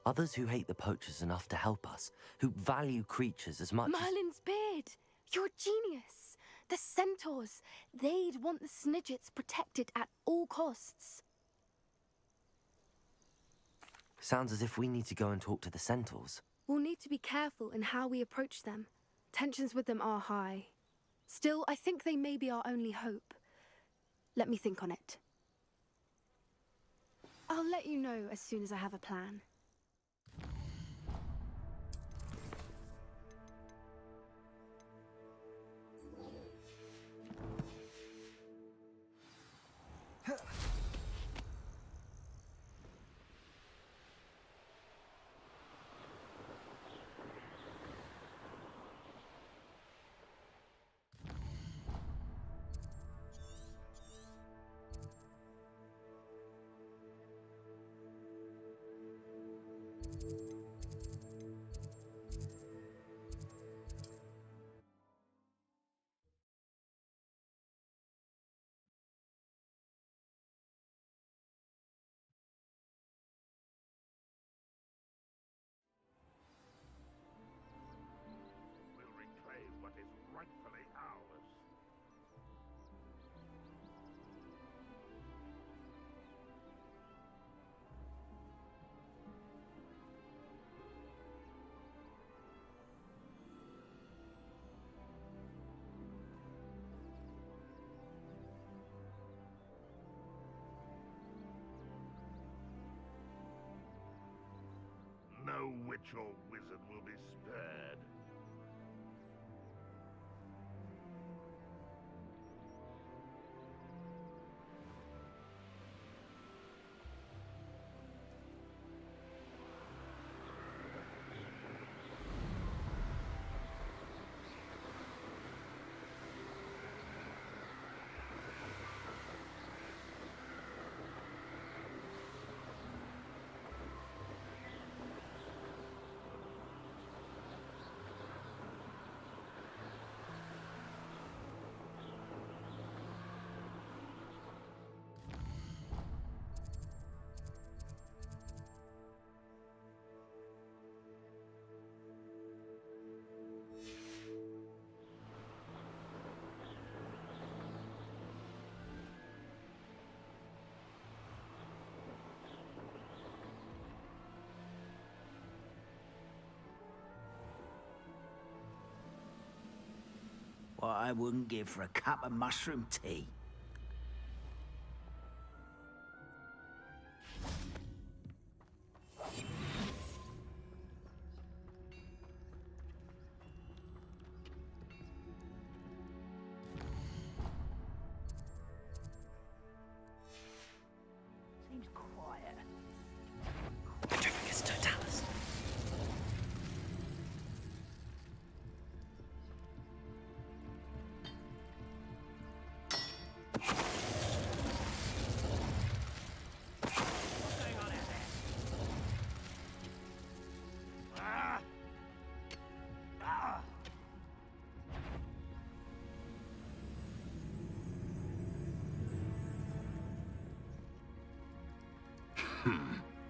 Others who hate the poachers enough to help us, who value creatures as much Merlin's beard! You're a genius! The centaurs! They'd want the Snidgets protected at all costs. Sounds as if we need to go and talk to the centaurs. We'll need to be careful in how we approach them. Tensions with them are high. Still, I think they may be our only hope. Let me think on it. I'll let you know as soon as I have a plan. We'll reclaim what is rightfully ours. No witch or wizard will be spared. I wouldn't give for a cup of mushroom tea. Seems quiet. Petrificus totalis.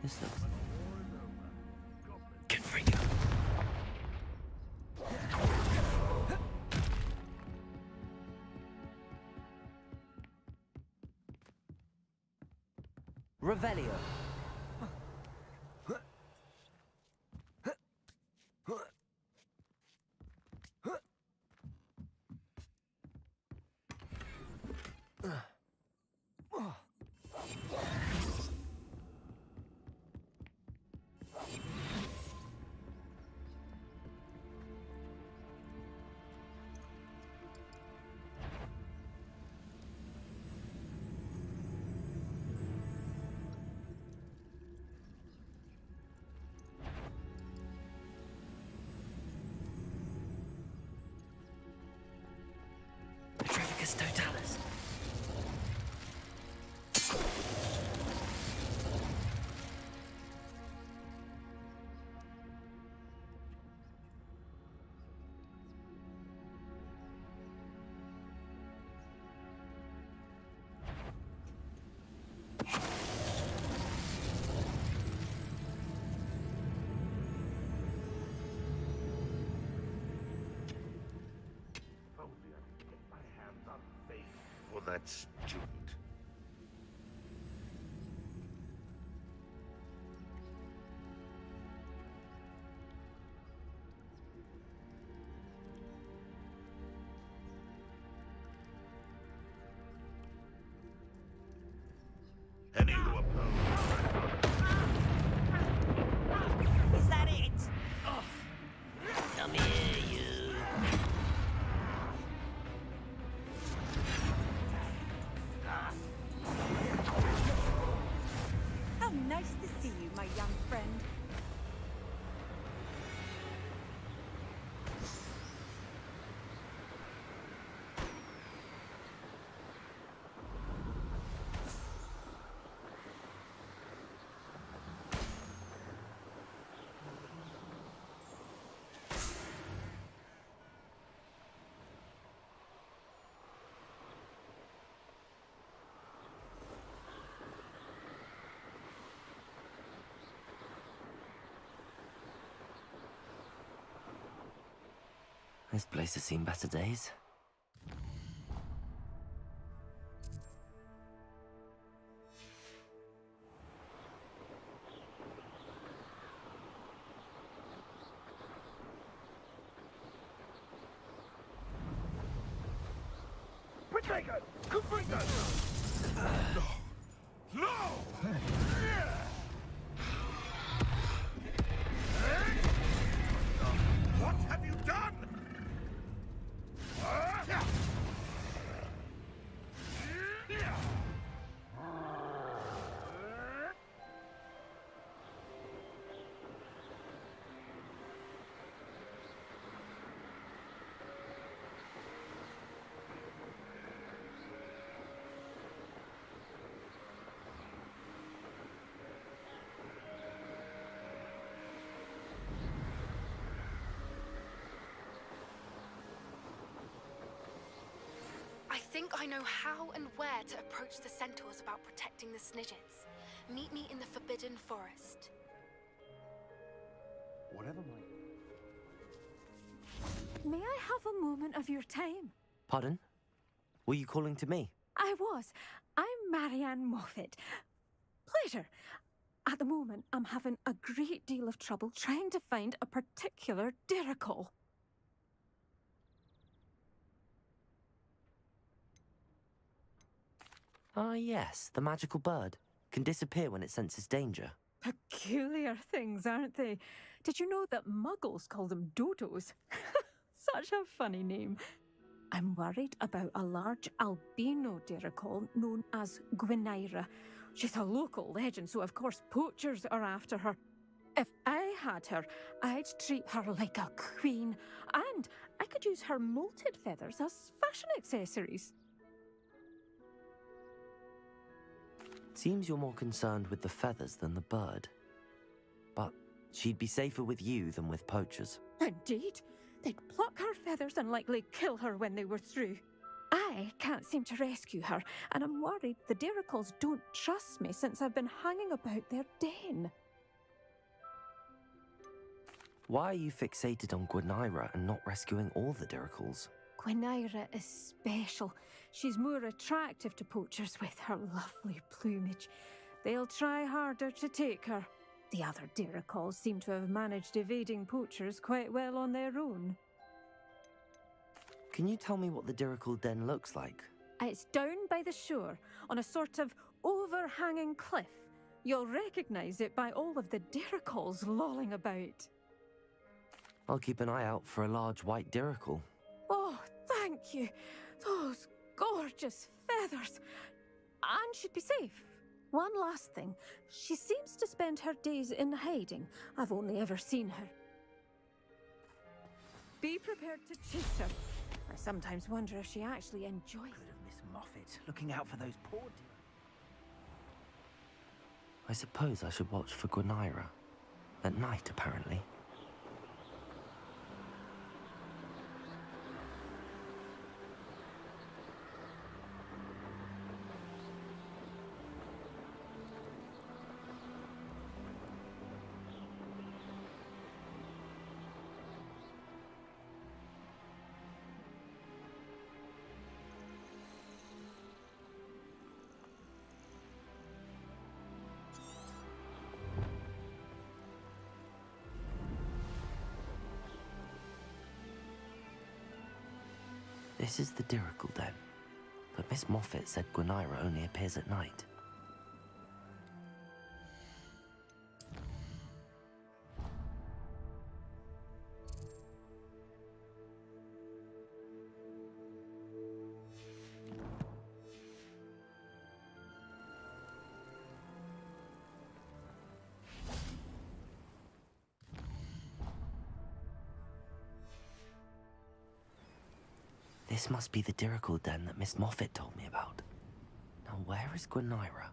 This looks Confringo. Revelio. Petrificus totalis. For that student. Any who oppose. Is that it? Oh. Come here, you. How nice to see you, my young friend. This place has seen better days. Protego! Confringo! No! What have you done? I think I know how and where to approach the centaurs about protecting the Snidgets. Meet me in the Forbidden Forest. Whatever May I have a moment of your time? Pardon? Were you calling to me? I was. I'm Marianne Moffat. Pleasure. At the moment, I'm having a great deal of trouble trying to find a particular dirical. Ah, yes, the magical bird. Can disappear when it senses danger. Peculiar things, aren't they? Did you know that muggles call them dodos? Such a funny name. I'm worried about a large albino dirical known as Gwynaira. She's a local legend, so of course poachers are after her. If I had her, I'd treat her like a queen, and I could use her molted feathers as fashion accessories. Seems you're more concerned with the feathers than the bird. But she'd be safer with you than with poachers. Indeed. They'd pluck her feathers and likely kill her when they were through. I can't seem to rescue her, and I'm worried the diricals don't trust me since I've been hanging about their den. Why are you fixated on Gwynaira and not rescuing all the diricals? Gwynaira is special. She's more attractive to poachers with her lovely plumage. They'll try harder to take her. The other diricals seem to have managed evading poachers quite well on their own. Can you tell me what the dirical den looks like? It's down by the shore, on a sort of overhanging cliff. You'll recognise it by all of the diricals lolling about. I'll keep an eye out for a large white dirical. Oh, thank you. Those gorgeous feathers. And she'd be safe. One last thing. She seems to spend her days in hiding. I've only ever seen her. Be prepared to chase her. I sometimes wonder if she actually enjoys it. Miss Moffat, looking out for those poor I suppose I should watch for Gwynaira. At night, apparently. This is the dirical den, but Miss Moffat said Gwynaira only appears at night. This must be the dirical den that Miss Moffat told me about. Now where is Gwynaira?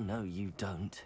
No, you don't.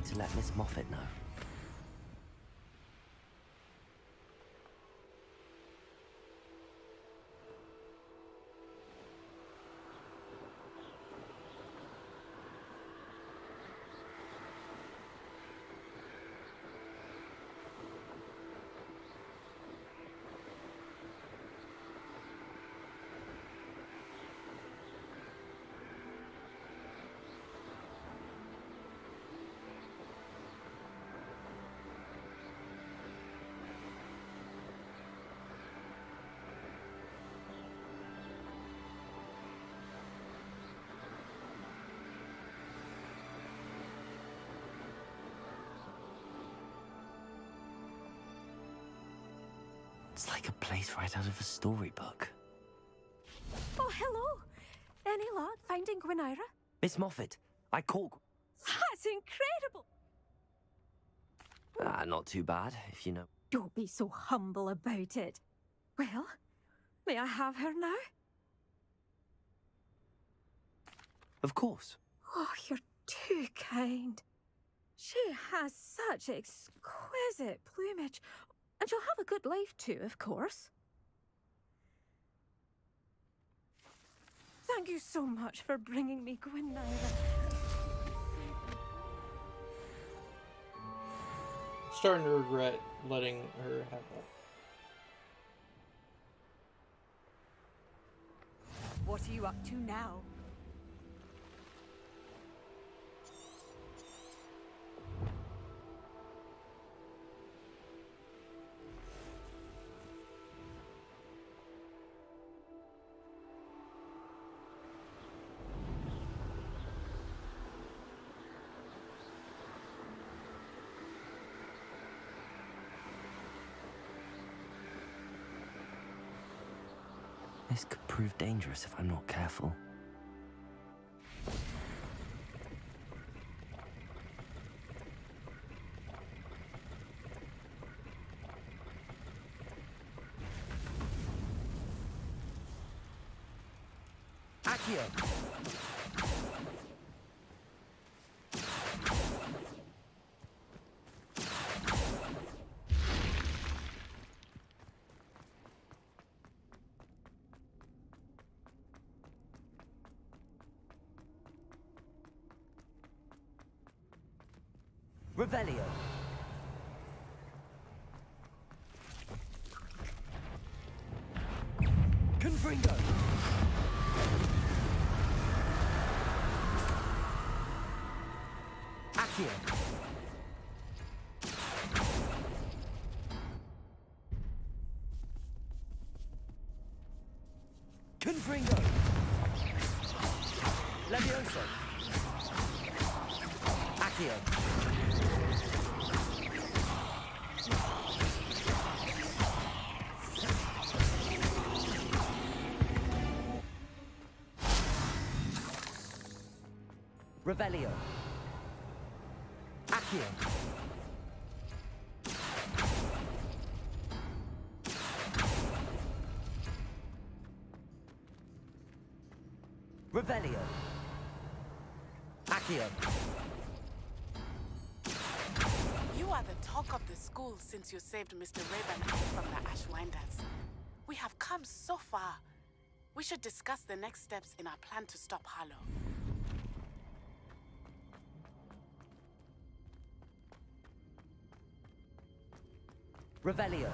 to let Miss Moffat know. It's like a place right out of a storybook. Oh, hello. Any luck finding Gwynaira? Miss Moffat, I caught... That's incredible. Not too bad, if you know. Don't be so humble about it. Well, may I have her now? Of course. Oh, you're too kind. She has such exquisite plumage. And she'll have a good life too, of course. Thank you so much for bringing me Gwynaira. Starting to regret letting her have that. What are you up to now? This could prove dangerous if I'm not careful. Accio! Revelio. Confringo. Accio. Confringo. Levioso. Accio. Revelio. Accio. Revelio. Accio. You are the talk of the school since you saved Mr. Raven from the Ashwinders. We have come so far. We should discuss the next steps in our plan to stop Harlow. Revelio.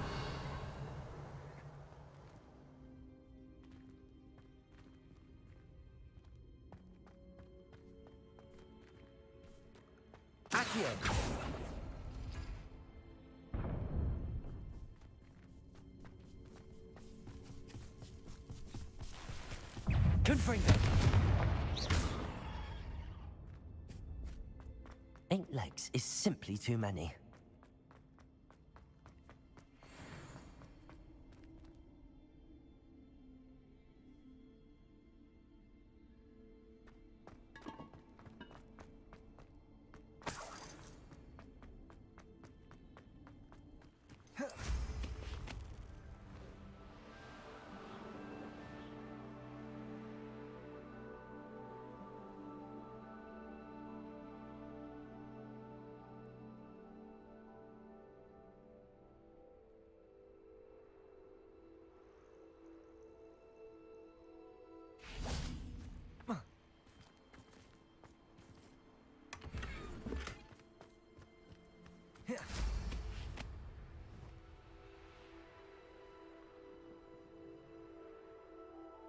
Accio. Confringo. 8 legs is simply too many.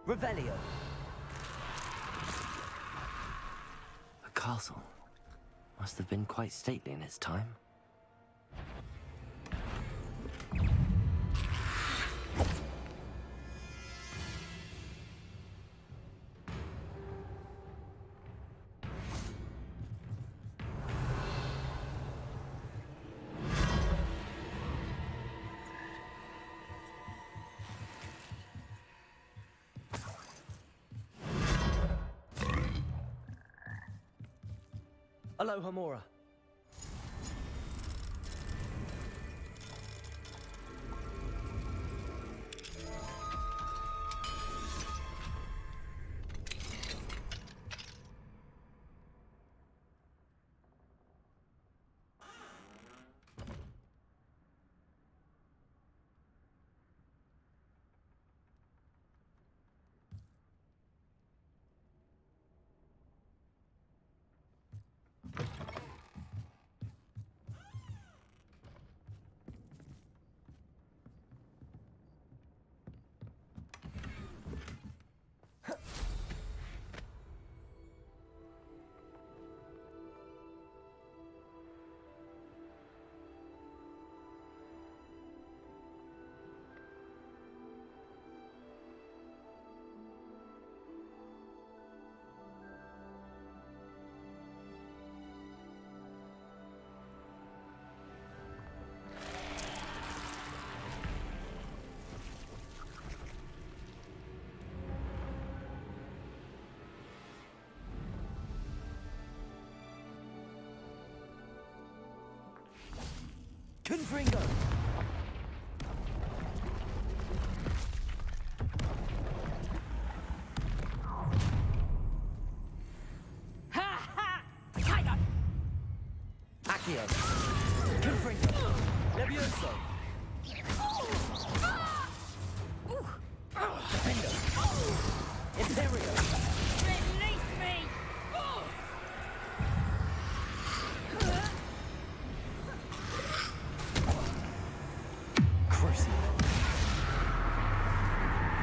Revelio. The castle must have been quite stately in its time. Aloha, Mora. Confringo! Ha ha! Tiger! Accio! Confringo! Levioso! Defendo! Imperio! Release me! Crucio!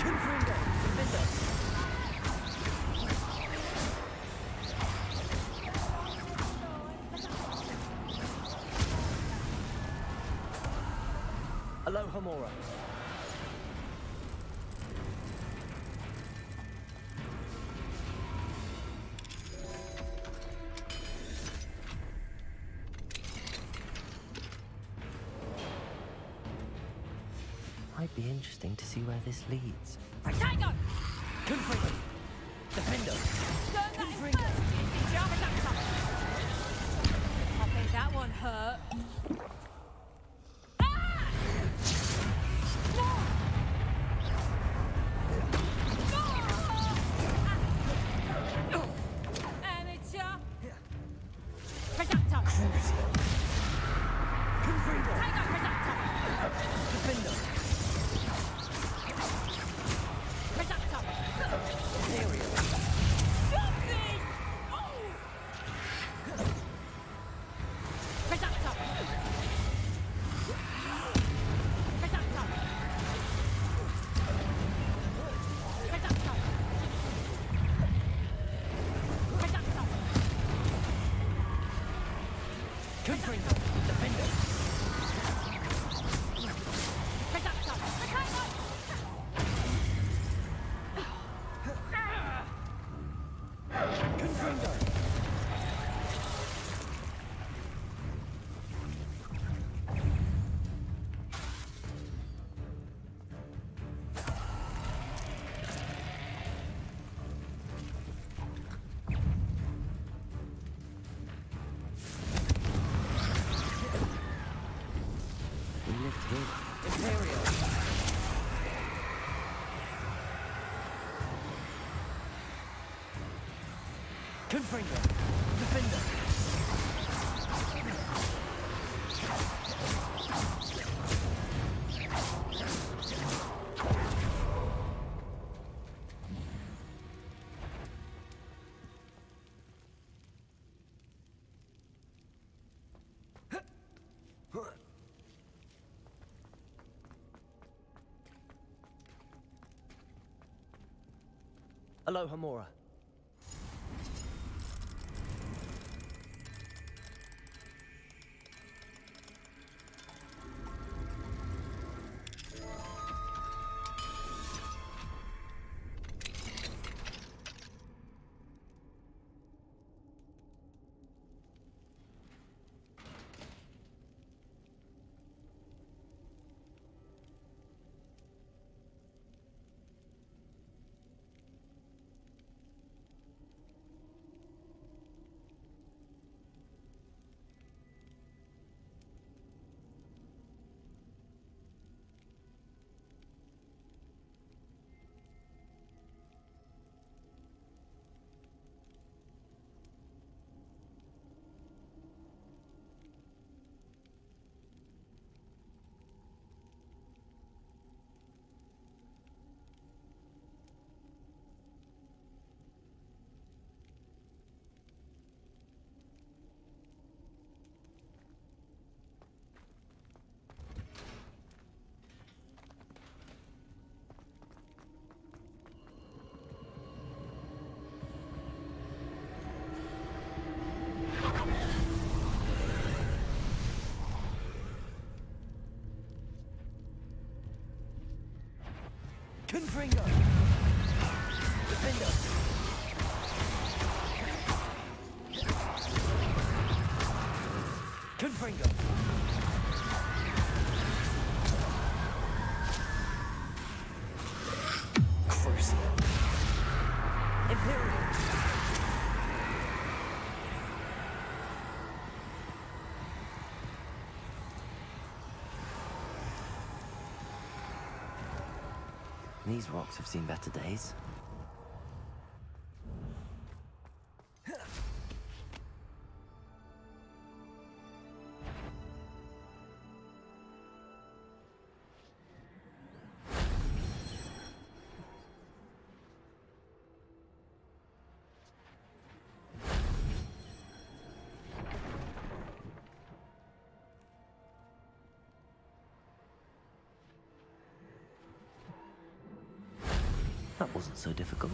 Confringo! Defendo! Aloha, Mora. Might be interesting to see where this leads. Protego! Confringo! Defendo! Confringo! I think that one hurt. Amateur! Producto! Crucio! Confringo! Tiger Producto! Defendo! Producto! Imperio! Stop this! Producto! Producto! Producto! Producto! Confringo! Defendo! Producto! Confringo! We lived here. Imperio! Confringo! Defendo! Aloha, Mora. Confringo! Defender! Confringo! Crucial! Imperial! These rocks have seen better days. That wasn't so difficult.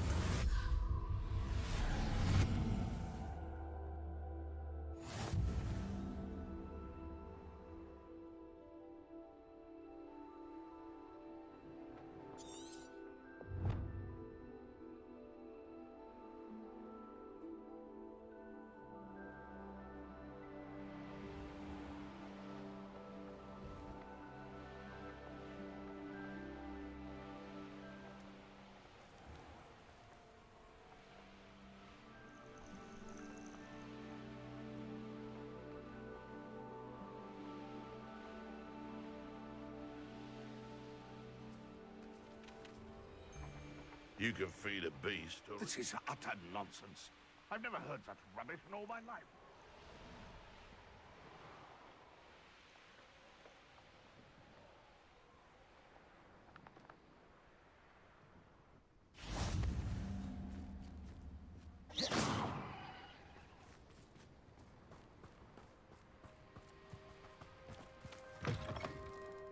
You can feed a beast, or... This is utter nonsense. I've never heard such rubbish in all my life.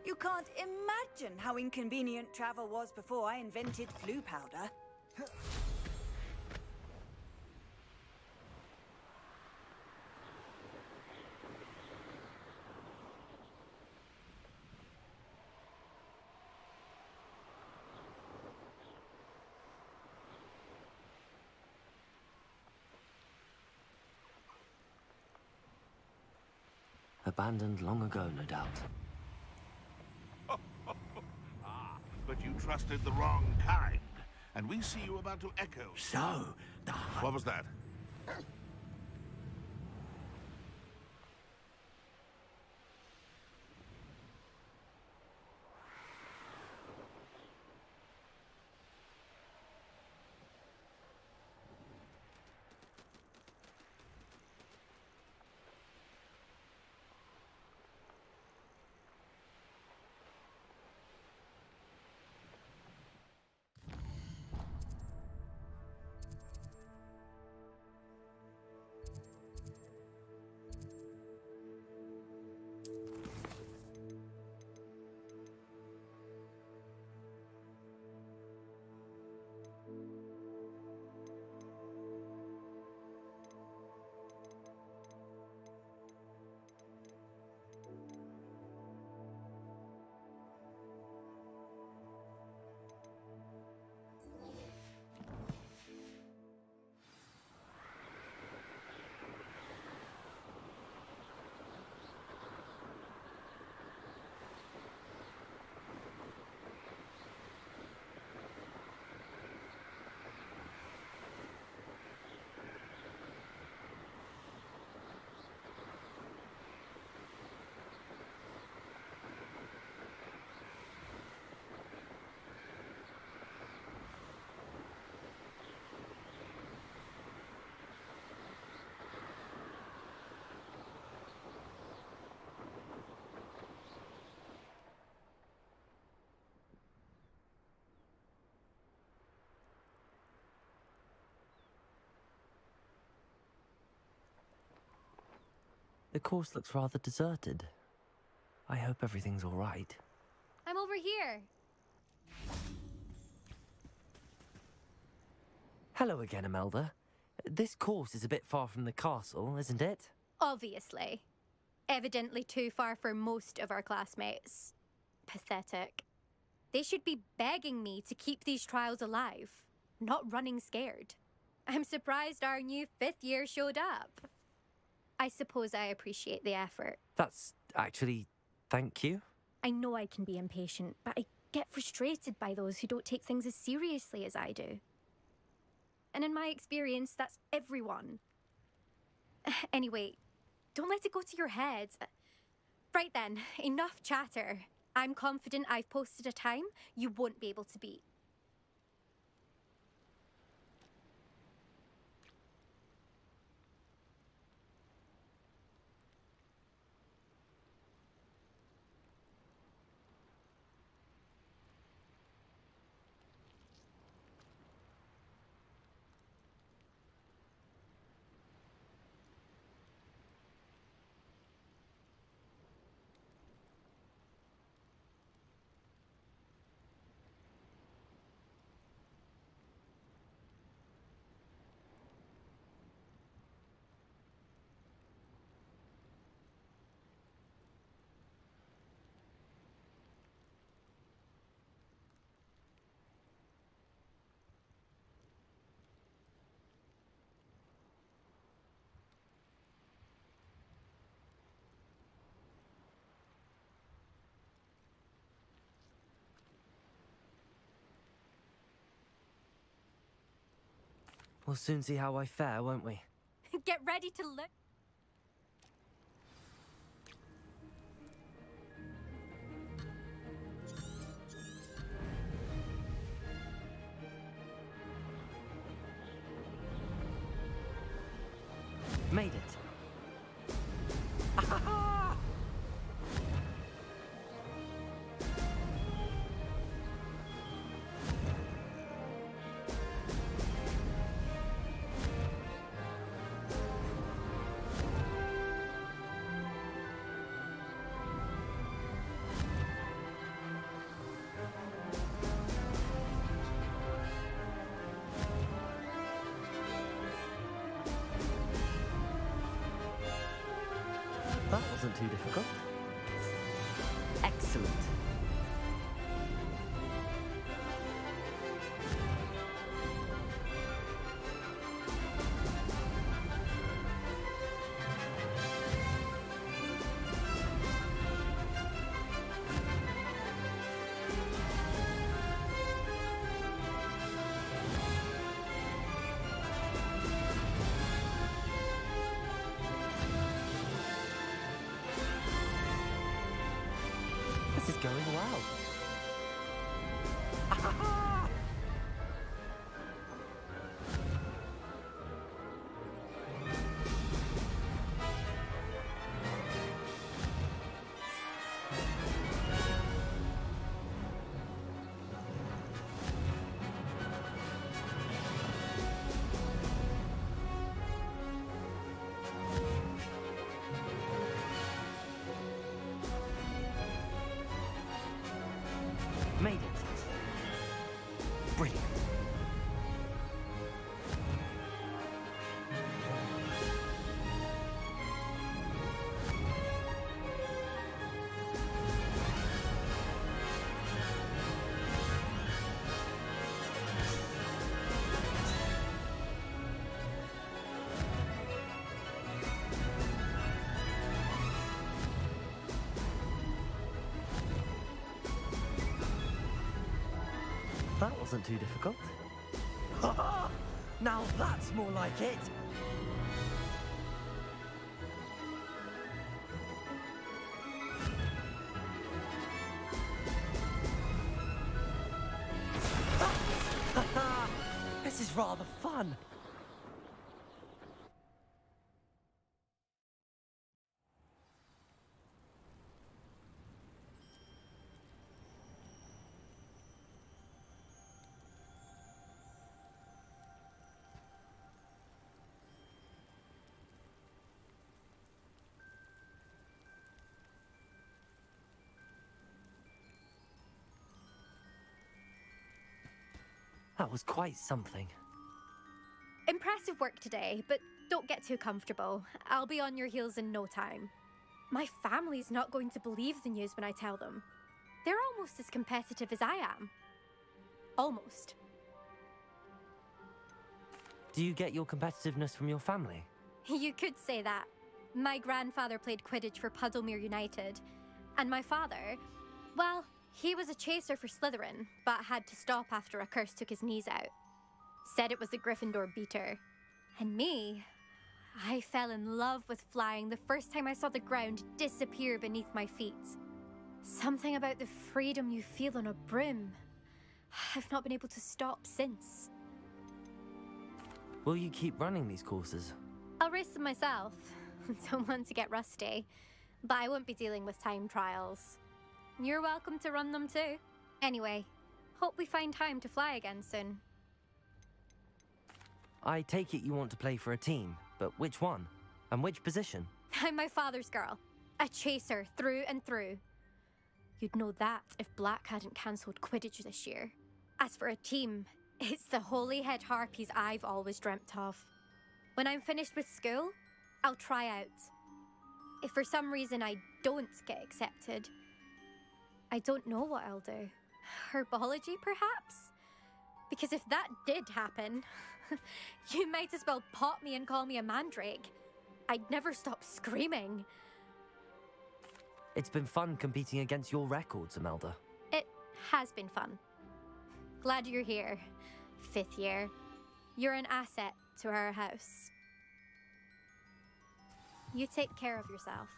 You can't imagine how inconvenient travel was before I invented flu powder. Abandoned long ago, no doubt. But you trusted the wrong kind. And we see you about to echo. So, What was that? The course looks rather deserted. I hope everything's all right. I'm over here. Hello again, Imelda. This course is a bit far from the castle, isn't it? Obviously. Evidently too far for most of our classmates. Pathetic. They should be begging me to keep these trials alive, not running scared. I'm surprised our new 5th year showed up. I suppose I appreciate the effort. That's actually... thank you. I know I can be impatient, but I get frustrated by those who don't take things as seriously as I do. And in my experience, that's everyone. Anyway, don't let it go to your head. Right then, enough chatter. I'm confident I've posted a time you won't be able to beat. We'll soon see how I fare, won't we? Get ready to look. Made it. That wasn't too difficult. Excellent. This is going well. Made it. Brilliant. That wasn't too difficult. Now that's more like it! This is rather fun! That was quite something. Impressive work today, but don't get too comfortable. I'll be on your heels in no time. My family's not going to believe the news when I tell them. They're almost as competitive as I am. Almost. Do you get your competitiveness from your family? You could say that. My grandfather played Quidditch for Puddlemere United. And my father, well, he was a chaser for Slytherin, but had to stop after a curse took his knees out. Said it was the Gryffindor beater. And me, I fell in love with flying the first time I saw the ground disappear beneath my feet. Something about the freedom you feel on a broom. I've not been able to stop since. Will you keep running these courses? I'll race them myself. Don't want to get rusty. But I won't be dealing with time trials. You're welcome to run them too. Anyway, hope we find time to fly again soon. I take it you want to play for a team, but which one? And which position? I'm my father's girl. A chaser through and through. You'd know that if Black hadn't cancelled Quidditch this year. As for a team, it's the Holyhead Harpies I've always dreamt of. When I'm finished with school, I'll try out. If for some reason I don't get accepted, I don't know what I'll do. Herbology, perhaps? Because if that did happen, you might as well pop me and call me a mandrake. I'd never stop screaming. It's been fun competing against your records, Imelda. It has been fun. Glad you're here, 5th year. You're an asset to our house. You take care of yourself.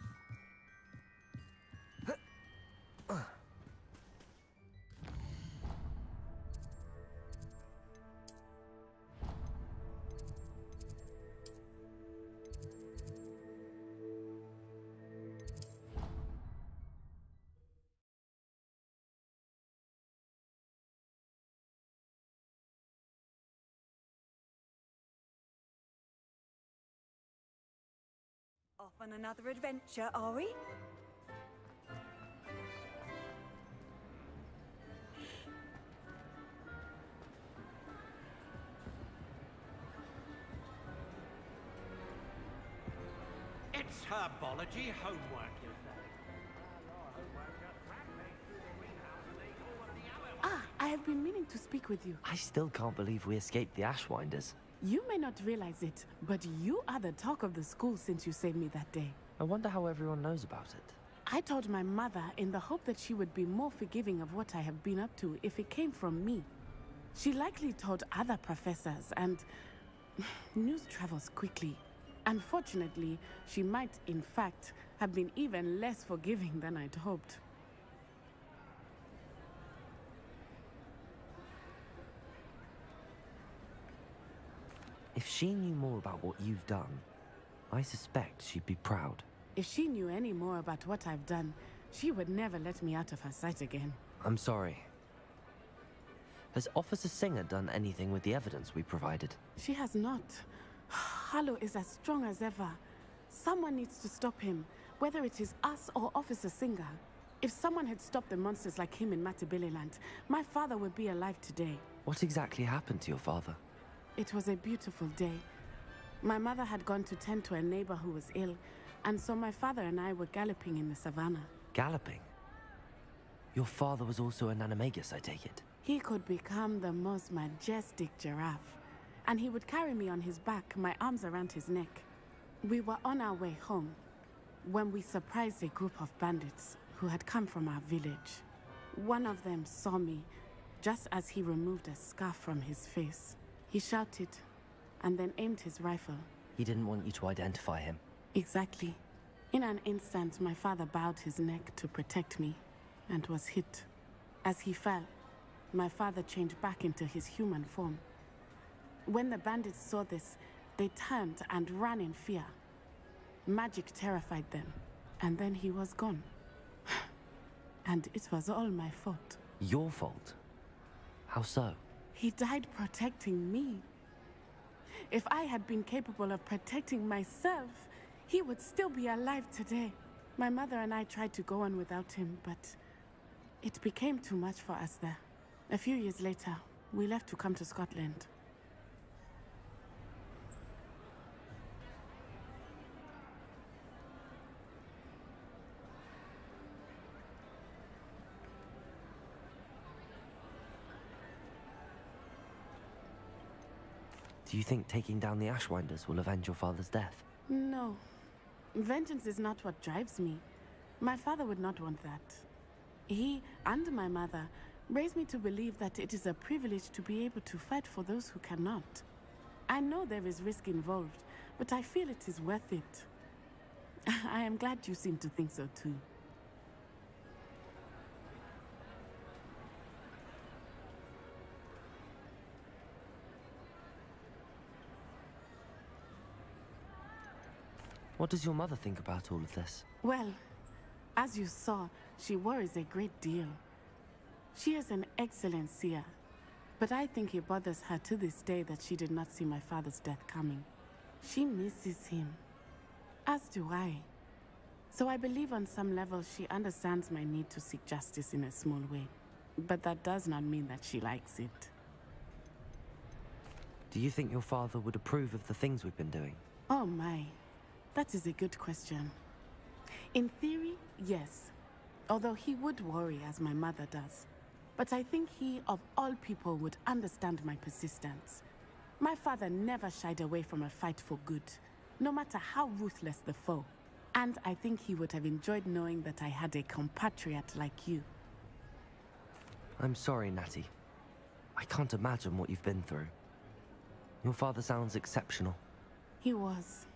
Off on another adventure, are we? It's herbology homework, you say? Ah, I have been meaning to speak with you. I still can't believe we escaped the Ashwinders. You may not realize it, but you are the talk of the school since you saved me that day. I wonder how everyone knows about it. I told my mother in the hope that she would be more forgiving of what I have been up to if it came from me. She likely told other professors, and news travels quickly. Unfortunately, she might, in fact, have been even less forgiving than I'd hoped. If she knew more about what you've done, I suspect she'd be proud. If she knew any more about what I've done, she would never let me out of her sight again. I'm sorry. Has Officer Singer done anything with the evidence we provided? She has not. Harlow is as strong as ever. Someone needs to stop him, whether it is us or Officer Singer. If someone had stopped the monsters like him in Matabeleland, my father would be alive today. What exactly happened to your father? It was a beautiful day. My mother had gone to tend to a neighbor who was ill, and so my father and I were galloping in the savannah. Galloping? Your father was also an animagus, I take it? He could become the most majestic giraffe, and he would carry me on his back, my arms around his neck. We were on our way home when we surprised a group of bandits who had come from our village. One of them saw me just as he removed a scarf from his face. He shouted and then aimed his rifle. He didn't want you to identify him. Exactly. In an instant, my father bowed his neck to protect me and was hit. As he fell, my father changed back into his human form. When the bandits saw this, they turned and ran in fear. Magic terrified them, and then he was gone. And it was all my fault. Your fault? How so? He died protecting me. If I had been capable of protecting myself, he would still be alive today. My mother and I tried to go on without him, but it became too much for us there. A few years later, We left to come to Scotland. Do you think taking down the Ashwinders will avenge your father's death? No. Vengeance is not what drives me. My father would not want that. He and my mother raised me to believe that it is a privilege to be able to fight for those who cannot. I know there is risk involved, but I feel it is worth it. I am glad you seem to think so too. What does your mother think about all of this? Well, as you saw, she worries a great deal. She is an excellent seer, but I think it bothers her to this day that she did not see my father's death coming. She misses him, as do I. So I believe on some level she understands my need to seek justice in a small way, but that does not mean that she likes it. Do you think your father would approve of the things we've been doing? Oh my, that is a good question. In theory, yes, although he would worry as my mother does. But I think he, of all people, would understand my persistence. My father never shied away from a fight for good, no matter how ruthless the foe. And I think he would have enjoyed knowing that I had a compatriot like you. I'm sorry, Natty. I can't imagine what you've been through. Your father sounds exceptional. He was.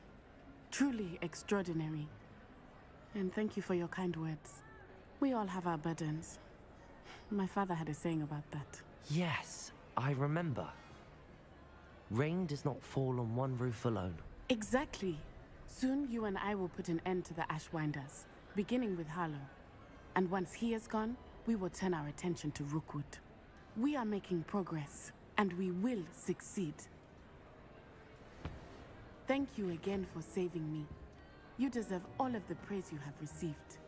Truly extraordinary. And thank you for your kind words. We all have our burdens. My father had a saying about that. Yes, I remember. Rain does not fall on one roof alone. Exactly. Soon you and I will put an end to the Ashwinders, beginning with Harlow. And once he is gone, we will turn our attention to Rookwood. We are making progress, and we will succeed. Thank you again for saving me. You deserve all of the praise you have received.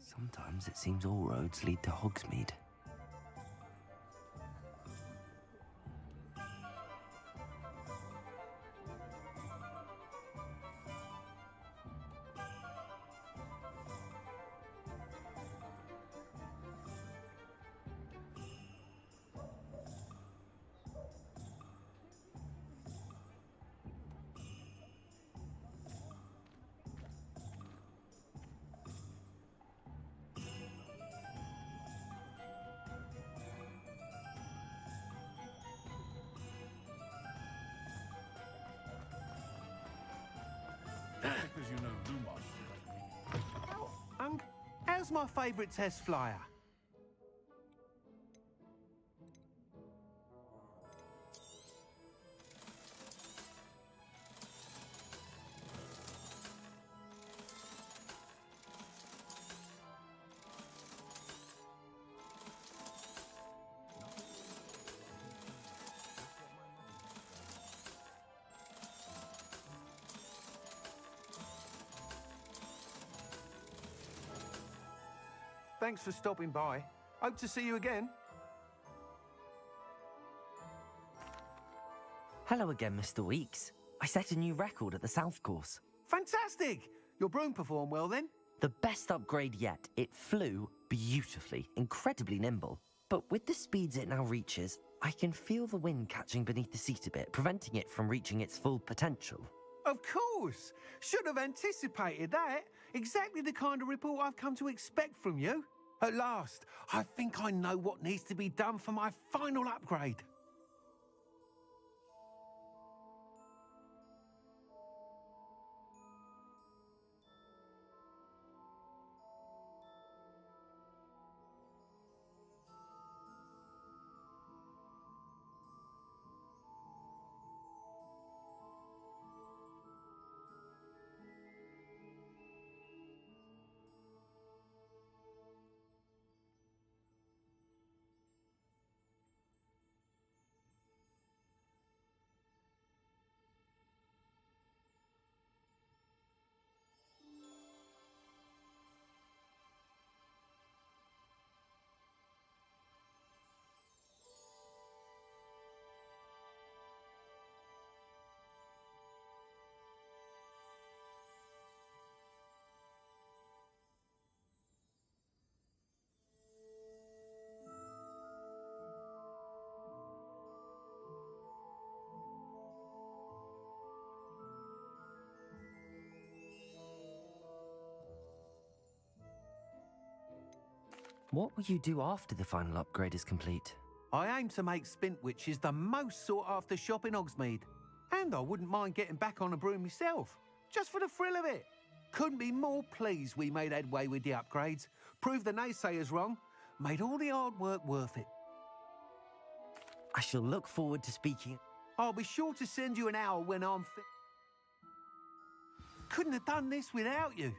Sometimes it seems all roads lead to Hogsmeade. Because you know Lumos. How's my favourite test flyer? Thanks for stopping by. Hope to see you again. Hello again, Mr. Weeks. I set a new record at the South Course. Fantastic! Your broom performed well then? The best upgrade yet. It flew beautifully, incredibly nimble. But with the speeds it now reaches, I can feel the wind catching beneath the seat a bit, preventing it from reaching its full potential. Of course! Should have anticipated that. Exactly the kind of report I've come to expect from you. At last, I think I know what needs to be done for my final upgrade. What will you do after the final upgrade is complete? I aim to make Spintwitches the most sought-after shop in Hogsmeade. And I wouldn't mind getting back on a broom myself, just for the thrill of it. Couldn't be more pleased we made headway with the upgrades, proved the naysayers wrong, made all the hard work worth it. I shall look forward to speaking. I'll be sure to send you an hour when I'm fit. Couldn't have done this without you.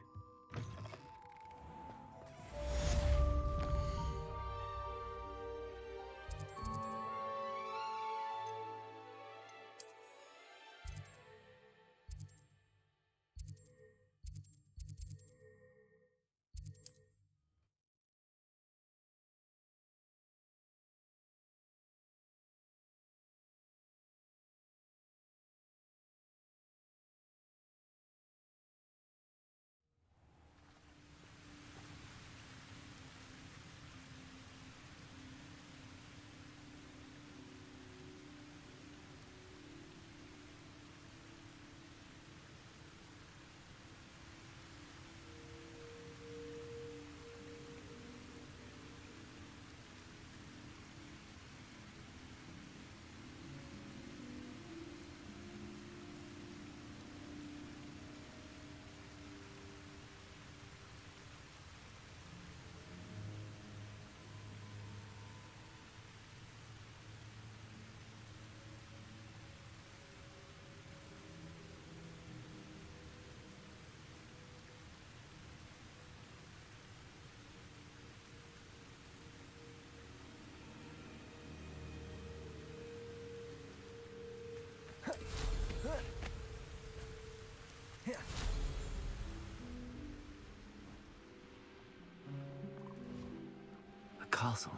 The castle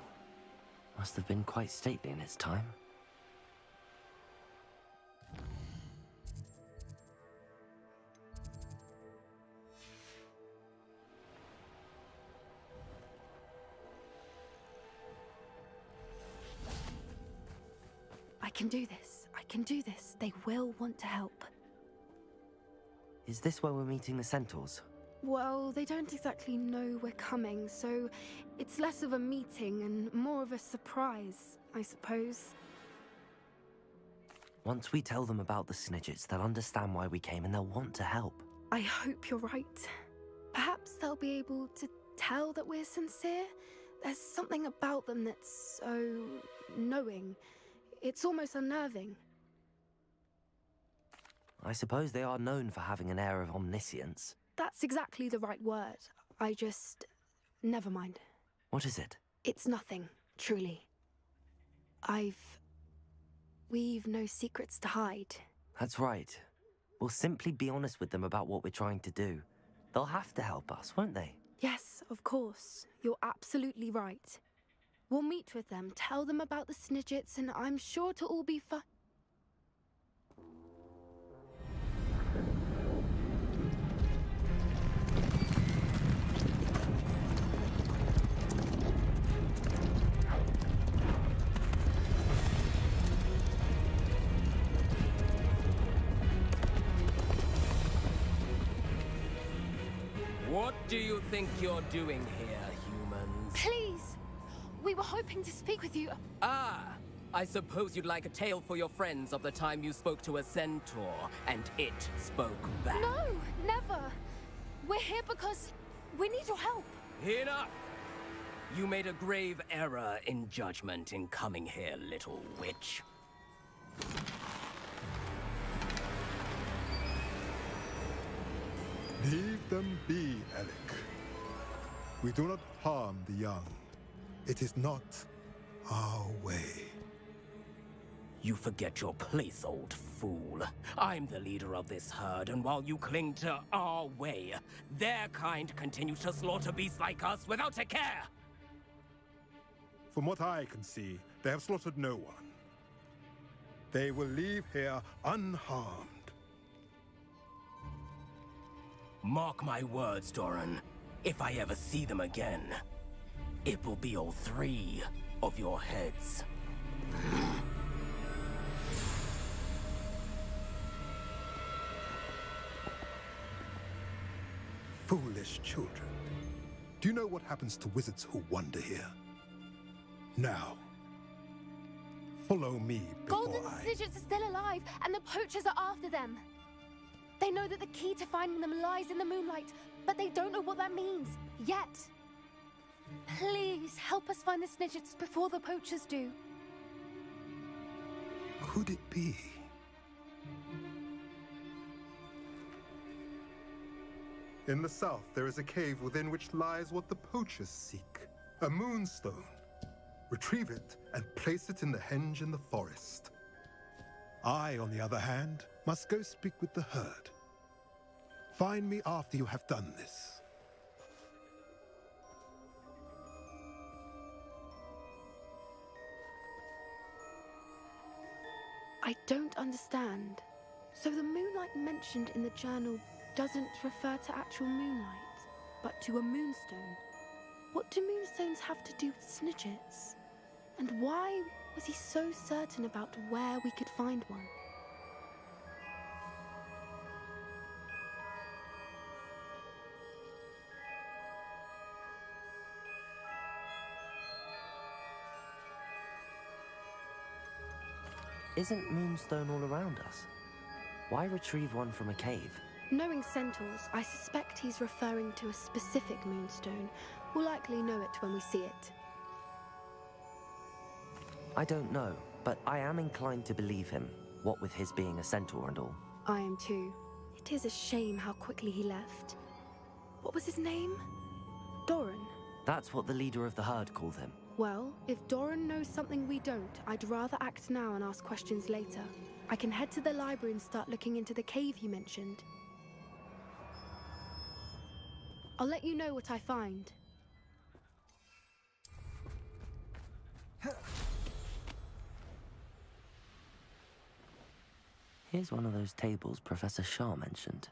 must have been quite stately in its time. I can do this. I can do this. They will want to help. Is this where we're meeting the centaurs? Well, they don't exactly know we're coming, so it's less of a meeting and more of a surprise, I suppose. Once we tell them about the Snidgets, they'll understand why we came and they'll want to help. I hope you're right. Perhaps they'll be able to tell that we're sincere. There's something about them that's so knowing. It's almost unnerving. I suppose they are known for having an air of omniscience. That's exactly the right word. Never mind. What is it? It's nothing, truly. We've no secrets to hide. That's right. We'll simply be honest with them about what we're trying to do. They'll have to help us, won't they? Yes, of course. You're absolutely right. We'll meet with them, tell them about the Snidgets, and I'm sure to all be fine. What do you think you're doing here, humans? Please! We were hoping to speak with you. Ah! I suppose you'd like a tale for your friends of the time you spoke to a centaur, and it spoke back. No, never! We're here because we need your help. Enough! You made a grave error in judgment in coming here, little witch. Leave them be, Alec. We do not harm the young. It is not our way. You forget your place, old fool. I'm the leader of this herd, and while you cling to our way, their kind continue to slaughter beasts like us without a care! From what I can see, they have slaughtered no one. They will leave here unharmed. Mark my words, Doran. If I ever see them again, it will be all 3 of your heads. Foolish children. Do you know what happens to wizards who wander here? Now, follow me before Golden Snidgets are still alive, and the poachers are after them. They know that the key to finding them lies in the moonlight, but they don't know what that means, yet. Please, help us find the Snidgets before the poachers do. Could it be? In the south, there is a cave within which lies what the poachers seek. A moonstone. Retrieve it and place it in the henge in the forest. I, on the other hand, must go speak with the herd. Find me after you have done this. I don't understand. So the moonlight mentioned in the journal doesn't refer to actual moonlight, but to a moonstone. What do moonstones have to do with Snidgets? And why was he so certain about where we could find one? Isn't moonstone all around us? Why retrieve one from a cave? Knowing centaurs, I suspect he's referring to a specific moonstone. We'll likely know it when we see it. I don't know, but I am inclined to believe him, what with his being a centaur and all. I am too. It is a shame how quickly he left. What was his name? Doran. That's what the leader of the herd called him. Well, if Doran knows something we don't, I'd rather act now and ask questions later. I can head to the library and start looking into the cave you mentioned. I'll let you know what I find. Here's one of those tables Professor Shah mentioned.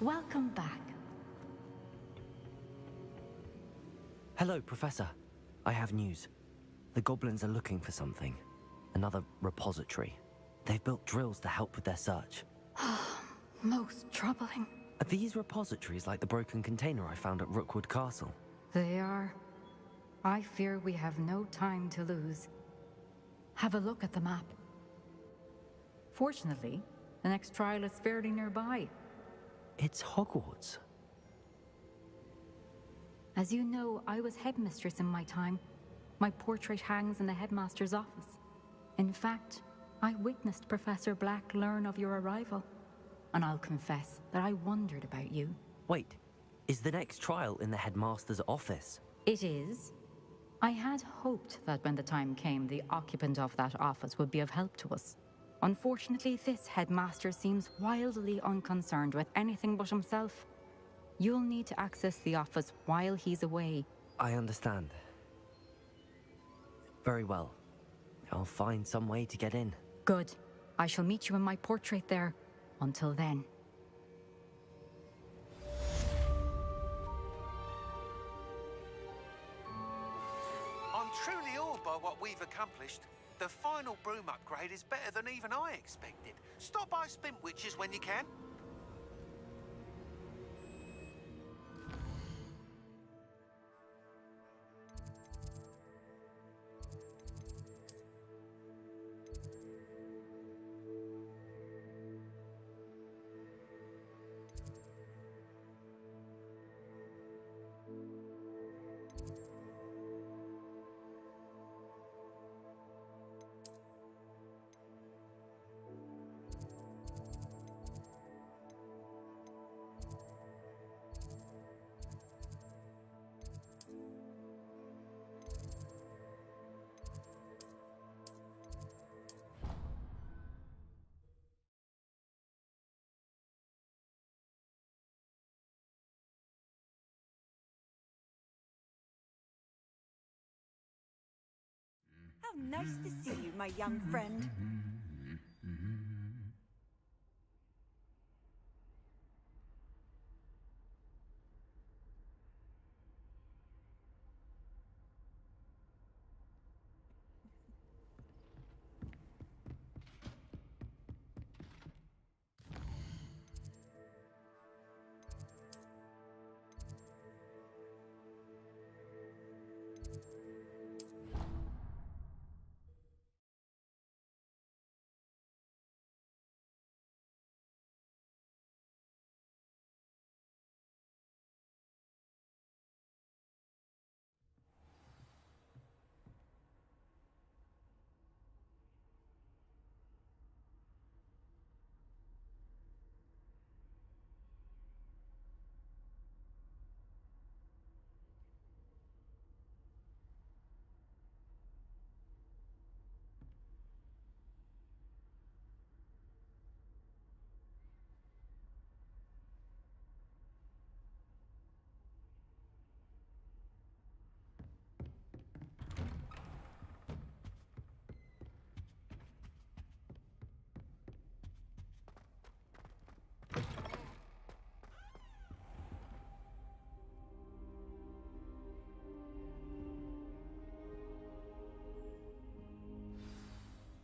Welcome back. Hello, Professor. I have news. The goblins are looking for something. Another repository. They've built drills to help with their search. Most troubling. Are these repositories like the broken container I found at Rookwood Castle? They are. I fear we have no time to lose. Have a look at the map. Fortunately, the next trial is fairly nearby. It's Hogwarts. As you know, I was headmistress in my time. My portrait hangs in the headmaster's office. In fact, I witnessed Professor Black learn of your arrival. and I'll confess that I wondered about you. Wait, is the next trial in the headmaster's office? It is. I had hoped that when the time came, the occupant of that office would be of help to us. Unfortunately, this headmaster seems wildly unconcerned with anything but himself. You'll need to access the office while he's away. I understand. Very well. I'll find some way to get in. Good. I shall meet you in my portrait there. Until then. I'm truly awed by what we've accomplished. The final broom upgrade is better than even I expected. Stop by Spintwitches when you can. How nice to see you, my young friend.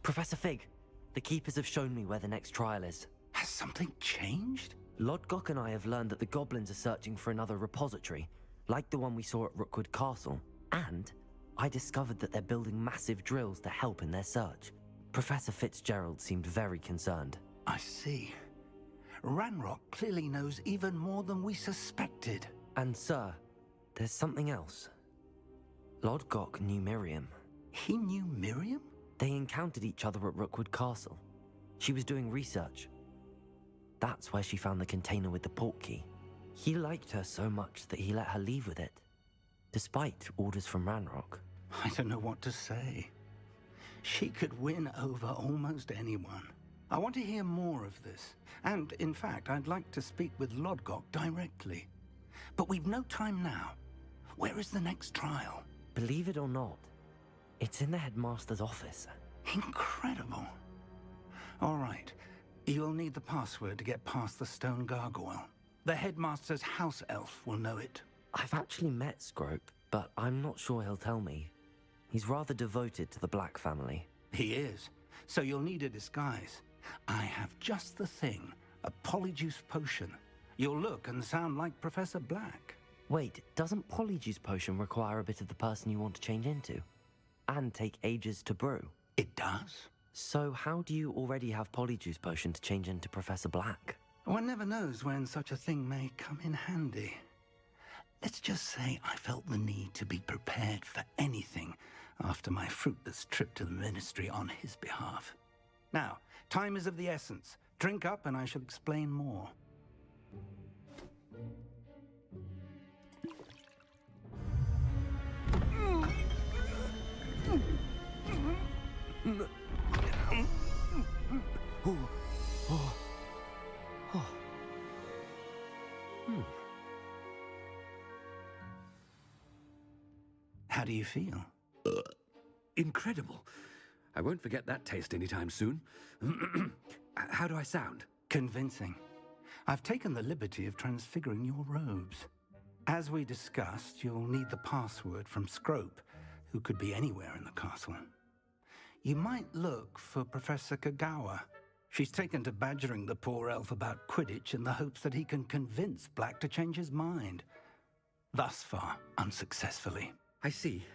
Professor Fig, the Keepers have shown me where the next trial is. Has something changed? Lodgok and I have learned that the goblins are searching for another repository, like the one we saw at Rookwood Castle. And I discovered that they're building massive drills to help in their search. Professor Fitzgerald seemed very concerned. I see. Ranrock clearly knows even more than we suspected. And sir, there's something else. Lodgok knew Miriam. He knew Miriam? They encountered each other at Rookwood Castle. She was doing research. That's where she found the container with the portkey. He liked her so much that he let her leave with it, despite orders from Ranrock. I don't know what to say. She could win over almost anyone. I want to hear more of this. And, in fact, I'd like to speak with Lodgok directly. But we've no time now. Where is the next trial? Believe it or not, it's in the headmaster's office. Incredible. All right. You'll need the password to get past the stone gargoyle. The headmaster's house elf will know it. I've actually met Scrope, but I'm not sure he'll tell me. He's rather devoted to the Black family. He is. So you'll need a disguise. I have just the thing. A polyjuice potion. You'll look and sound like Professor Black. Wait, doesn't polyjuice potion require a bit of the person you want to change into? And take ages to brew? It does. So how do you already have polyjuice potion to change into Professor Black? One never knows when such a thing may come in handy. Let's just say I felt the need to be prepared for anything after my fruitless trip to the Ministry on his behalf. Now, time is of the essence. Drink up and I shall explain more. How do you feel? Incredible. I won't forget that taste anytime soon. How do I sound? Convincing. I've taken the liberty of transfiguring your robes. As we discussed, you'll need the password from Scrope, who could be anywhere in the castle. You might look for Professor Kagawa. She's taken to badgering the poor elf about Quidditch in the hopes that he can convince Black to change his mind. Thus far, unsuccessfully. I see.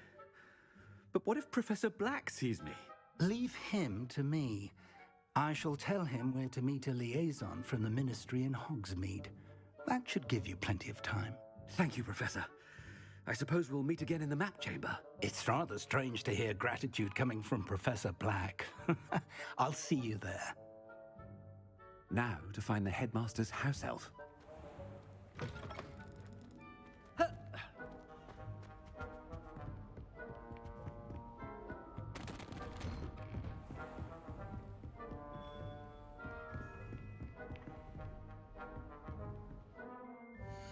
But what if Professor Black sees me? Leave him to me. I shall tell him where to meet a liaison from the Ministry in Hogsmeade. That should give you plenty of time. Thank you, Professor. I suppose we'll meet again in the map chamber. It's rather strange to hear gratitude coming from Professor Black. I'll see you there. Now to find the headmaster's house elf.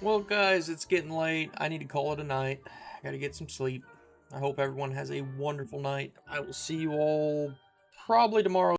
Well, guys, it's getting late. I need to call it a night. I gotta get some sleep. I hope everyone has a wonderful night. I will see you all probably tomorrow.